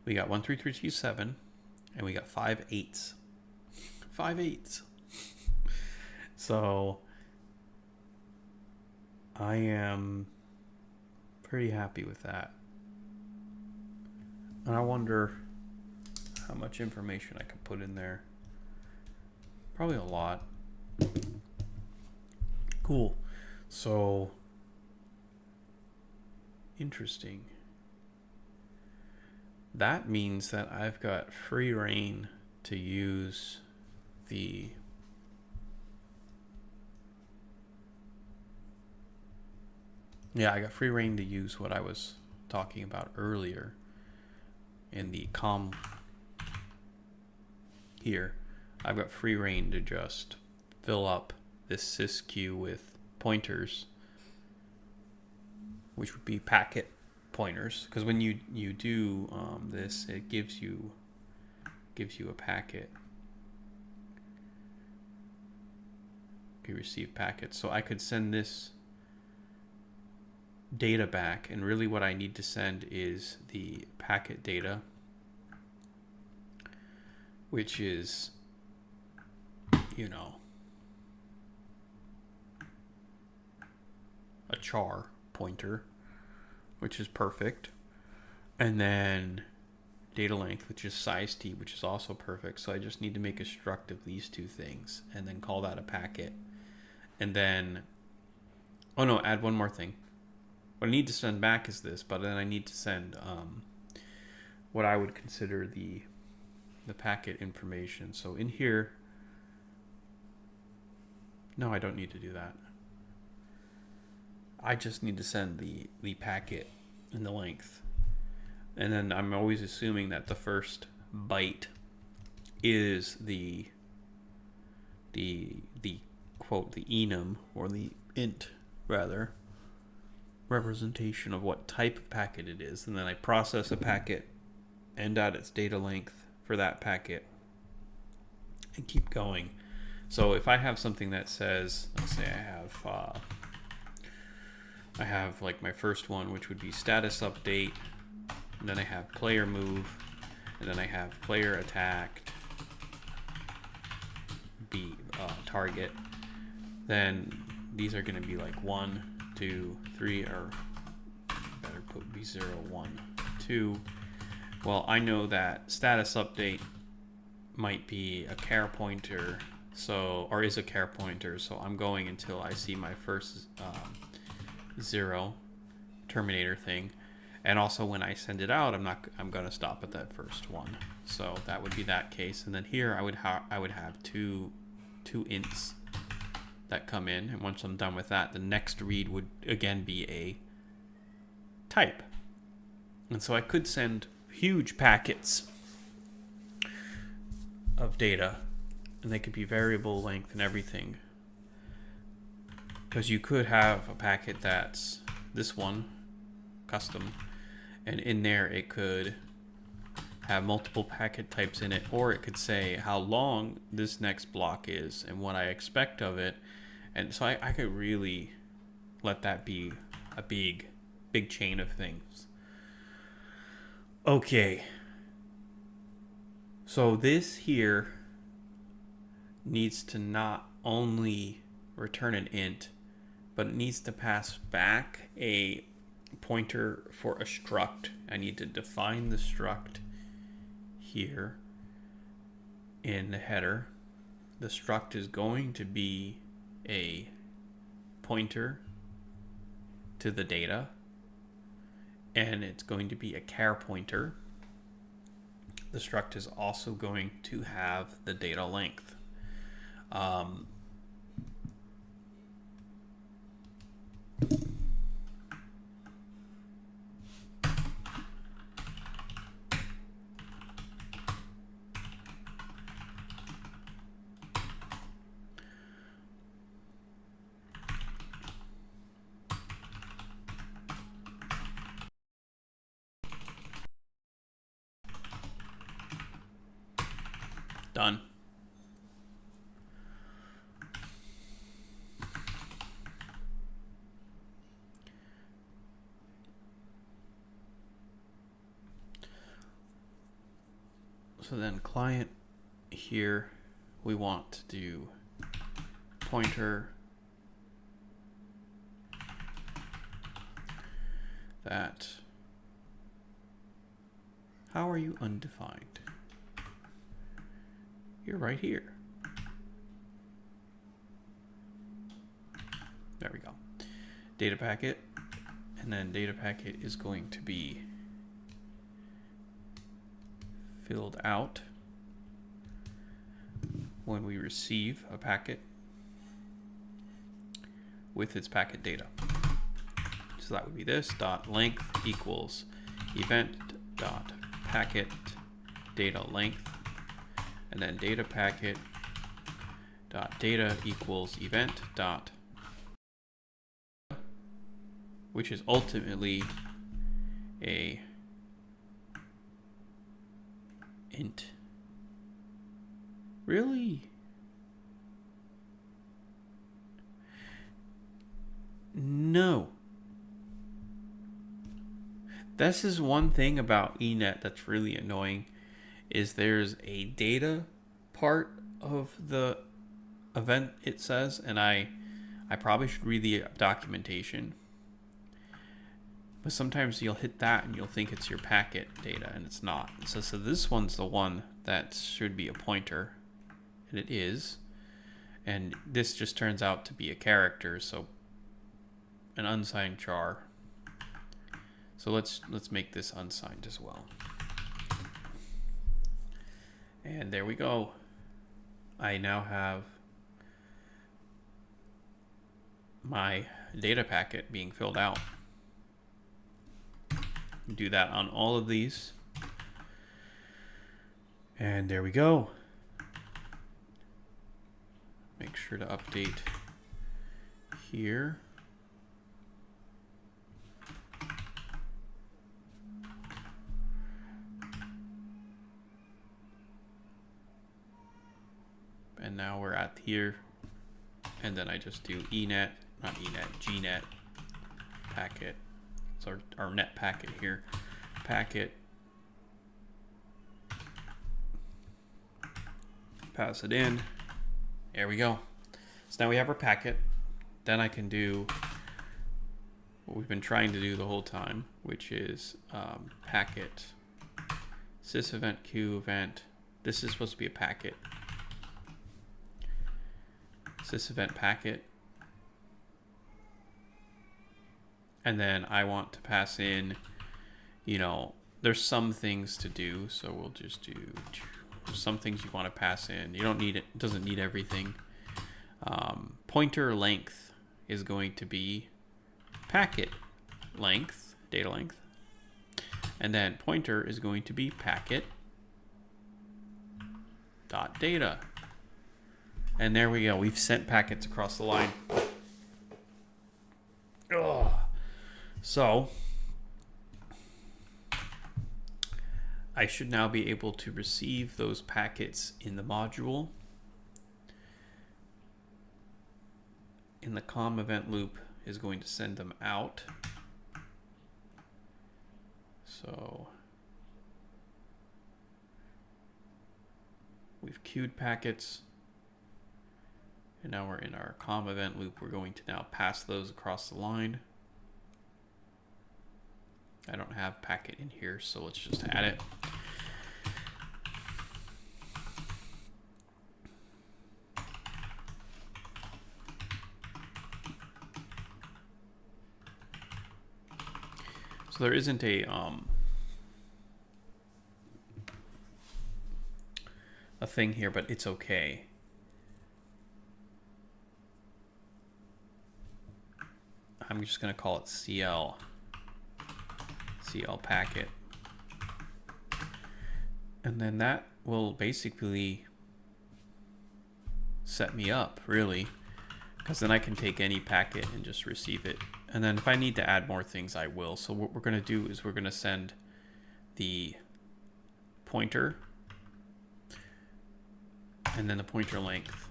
We got 1, 3, 3, 2, 7, and we got 5 eighths. 5 eighths. So I am pretty happy with that. And I wonder how much information I could put in there. Probably a lot. Cool. So interesting. That means that I've got free reign to use the I got free reign to use what I was talking about earlier in the COM here. I've got free reign to just fill up this sys queue with pointers, which would be packet pointers, because when you do this, it gives you a packet. You receive packets, so I could send this data back, and really what I need to send is the packet data, which is, you know, a char pointer, which is perfect, and then data length, which is size t, which is also perfect. So I just need to make a struct of these two things and then call that a packet. And then, oh no, add one more thing. What I need to send back is this, but then I need to send what I would consider the packet information. So in here, no, I don't need to do that. I just need to send the packet and the length. And then I'm always assuming that the first byte is the quote, the enum, or the int rather, representation of what type of packet it is, and then I process a packet and add its data length for that packet and keep going. So if I have something that says, let's say I have like my first one, which would be status update, and then I have player move, and then I have player attacked, target, then these are going to be like 1, 2, 3, or better put B0, 1, 2. Well, I know that status update might be a char pointer, or is a char pointer, so I'm going until I see my first 0 terminator thing. And also when I send it out, I'm going to stop at that first one. So that would be that case. And then here I would have two ints that come in, and once I'm done with that, the next read would again be a type. And so I could send huge packets of data, and they could be variable length and everything, because you could have a packet that's this one, custom, and in there it could have multiple packet types in it, or it could say how long this next block is and what I expect of it. And so I could really let that be a big chain of things. Okay, so this here needs to not only return an int, but it needs to pass back a pointer for a struct. I need to define the struct here in the header. The struct is going to be a pointer to the data, and it's going to be a char pointer. The struct is also going to have the data length. Done. So then client here, we want to do pointer that, how are you undefined? You're right here. There we go. Data packet, and then data packet is going to be filled out when we receive a packet with its packet data. So that would be this dot length equals event dot packet data length, and then data packet dot data equals event dot, which is ultimately a int. Really? No. This is one thing about ENET that's really annoying, is there's a data part of the event, it says, and I probably should read the documentation, but sometimes you'll hit that and you'll think it's your packet data, and it's not. So this one's the one that should be a pointer, and it is, and this just turns out to be a character, so an unsigned char. So let's make this unsigned as well. And there we go. I now have my data packet being filled out. Do that on all of these. And there we go. sure to update here. And now we're at here. And then I just do ENET, not ENET, GNET packet. It's our net packet here. Packet. Pass it in. There we go. So now we have our packet. Then I can do what we've been trying to do the whole time, which is packet sys event q event. This is supposed to be a packet. Sys event packet. And then I want to pass in, you know, there's some things to do. So we'll just do some things you want to pass in. You don't need it. It doesn't need everything. Pointer length is going to be packet length, data length. And then pointer is going to be packet dot data. And there we go. We've sent packets across the line. Ugh. So I should now be able to receive those packets in the module. In the COM event loop is going to send them out. So we've queued packets. And now we're in our COM event loop. We're going to now pass those across the line. I don't have packet in here, so let's just add it. So there isn't a thing here, but it's okay. I'm just going to call it CL packet. And then that will basically set me up, really, because then I can take any packet and just receive it. And then if I need to add more things, I will. So what we're going to do is we're going to send the pointer and then the pointer length.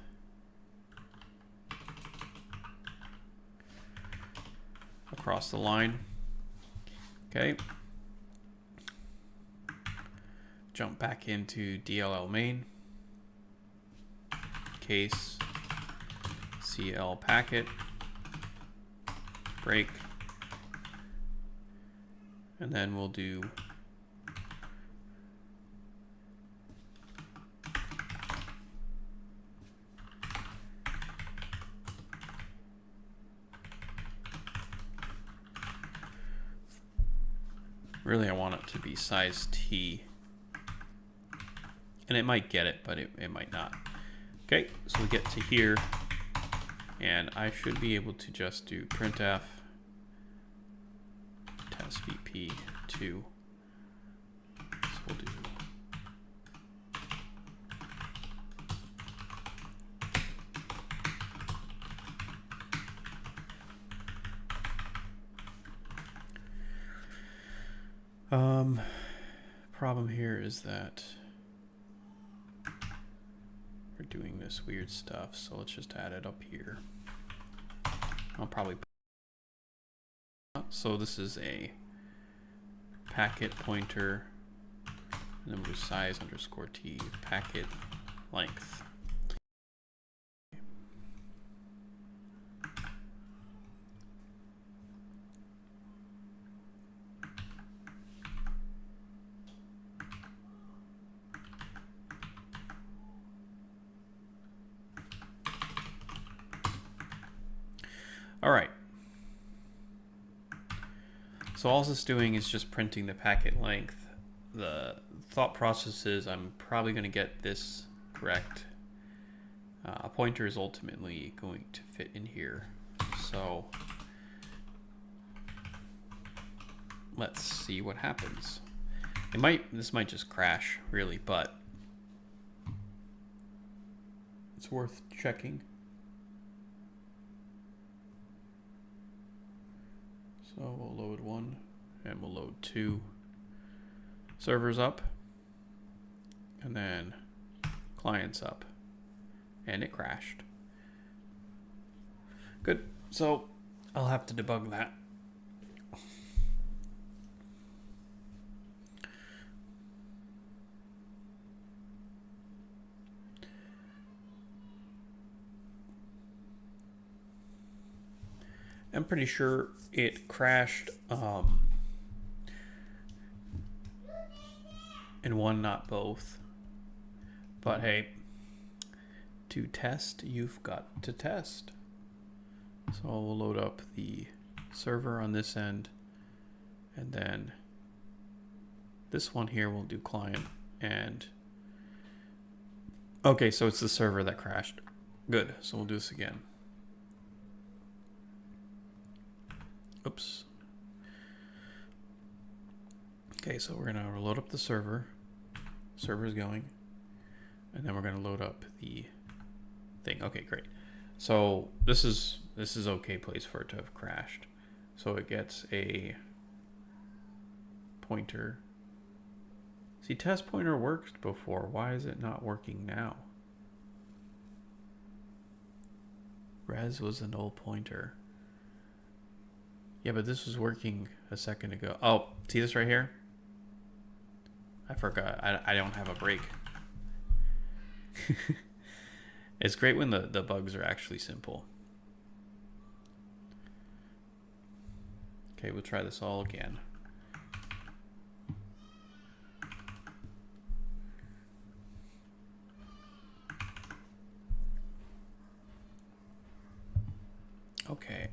Across the line. Okay. Jump back into DLL main. Case CL packet. Break. And then we'll do really, I want it to be size T. And it might get it, but it might not. Okay, so we get to here. And I should be able to just do printf test vp2. So we'll do problem here is that we're doing this weird stuff, so let's just add it up here. I'll probably so this is a packet pointer, and then we'll do size underscore T packet length. All right. So all this is doing is just printing the packet length. The thought process is I'm probably going to get this correct. A pointer is ultimately going to fit in here. So let's see what happens. This might just crash, really, but it's worth checking. So we'll load 1 and we'll load 2 servers up, and then clients up, and it crashed. Good. So I'll have to debug that. I'm pretty sure it crashed in one, not both. But hey, to test, you've got to test. So we'll load up the server on this end, and then this one here will do client. And okay, so it's the server that crashed. Good. So we'll do this again. Oops. Okay, so we're gonna load up the server. Server's going, and then we're gonna load up the thing. Okay, great. So this is okay place for it to have crashed. So it gets a pointer. See, test pointer worked before. Why is it not working now? Res was a null pointer. Yeah, but this was working a second ago. Oh, see this right here? I forgot. I don't have a break. It's great when the bugs are actually simple. Okay, we'll try this all again. Okay,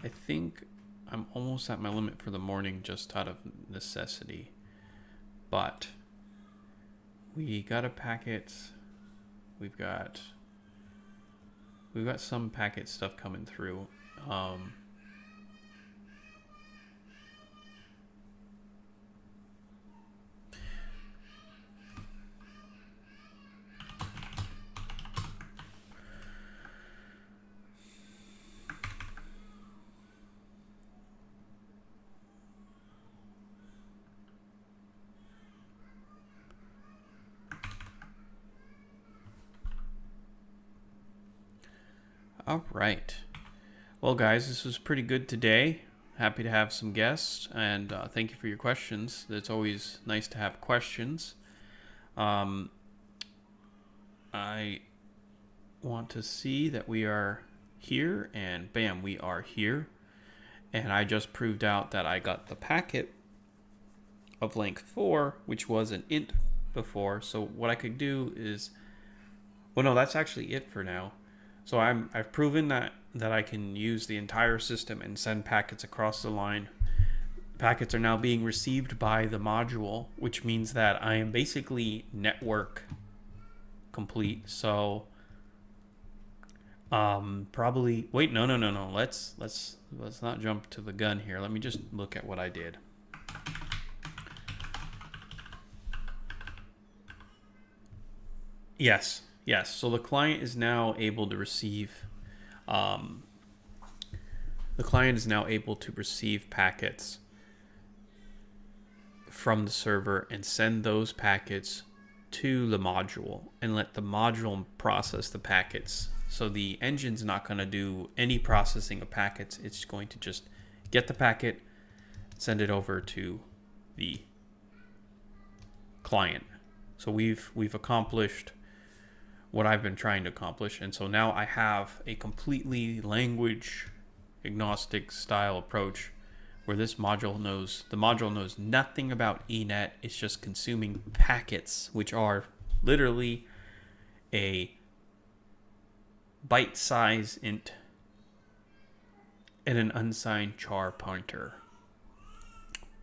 I think I'm almost at my limit for the morning just out of necessity. But we got a packet. We've got some packet stuff coming through. All right. Well, guys, this was pretty good today. Happy to have some guests, and thank you for your questions. It's always nice to have questions. I want to see that we are here, and bam, we are here. And I just proved out that I got the packet of length 4, which was an int before. So what I could do is, well, no, that's actually it for now. So I've proven that I can use the entire system and send packets across the line. Packets are now being received by the module, which means that I am basically network complete. So probably wait, no. Let's not jump to the gun here. Let me just look at what I did. Yes. So the client is now able to receive packets from the server and send those packets to the module and let the module process the packets. So the engine's not going to do any processing of packets. It's going to just get the packet, send it over to the client. So we've accomplished what I've been trying to accomplish, and so now I have a completely language agnostic style approach where the module knows nothing about ENET. It's just consuming packets, which are literally a byte size int and an unsigned char pointer.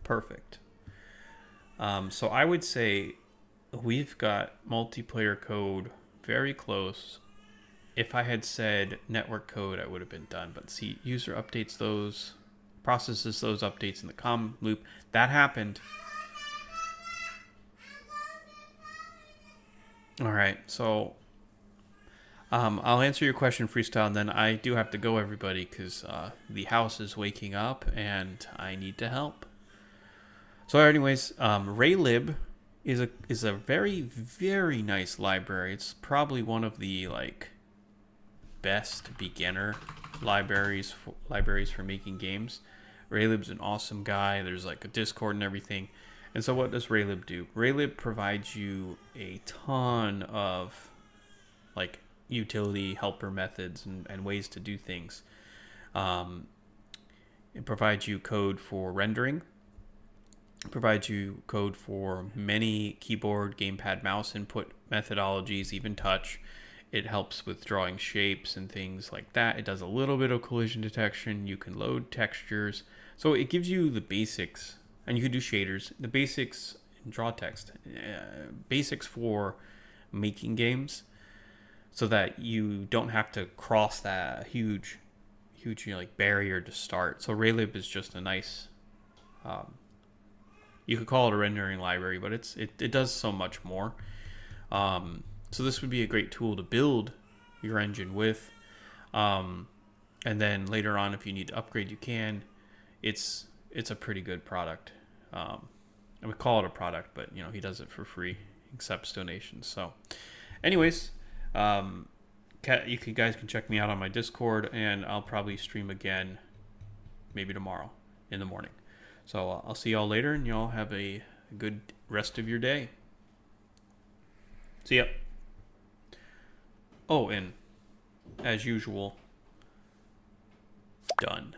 Perfect. So I would say we've got multiplayer code very close. If I had said network code, I would have been done. But see, user updates those, processes those updates in the COM loop. That happened. All right, so I'll answer your question freestyle, and then I do have to go, everybody, because the house is waking up and I need to help. So, anyways, Raylib is a very, very nice library. It's probably one of the best beginner libraries for making games. Raylib's an awesome guy. There's like a Discord and everything. And so what does Raylib do? Raylib provides you a ton of utility helper methods and ways to do things. It provides you code for rendering. It provides you code for many keyboard, gamepad, mouse input methodologies, even touch. It helps with drawing shapes and things like that. It does a little bit of collision detection. You can load textures. So it gives you the basics, and you can do shaders, the basics in draw text, basics for making games, so that you don't have to cross that huge barrier to start. So Raylib is just a nice, you could call it a rendering library, but it does so much more. So this would be a great tool to build your engine with. And then later on, if you need to upgrade, you can. It's a pretty good product. I would call it a product, but he does it for free, accepts donations. So anyways, you guys can check me out on my Discord, and I'll probably stream again maybe tomorrow in the morning. So I'll see y'all later, and y'all have a good rest of your day. See ya. Oh, and as usual, done.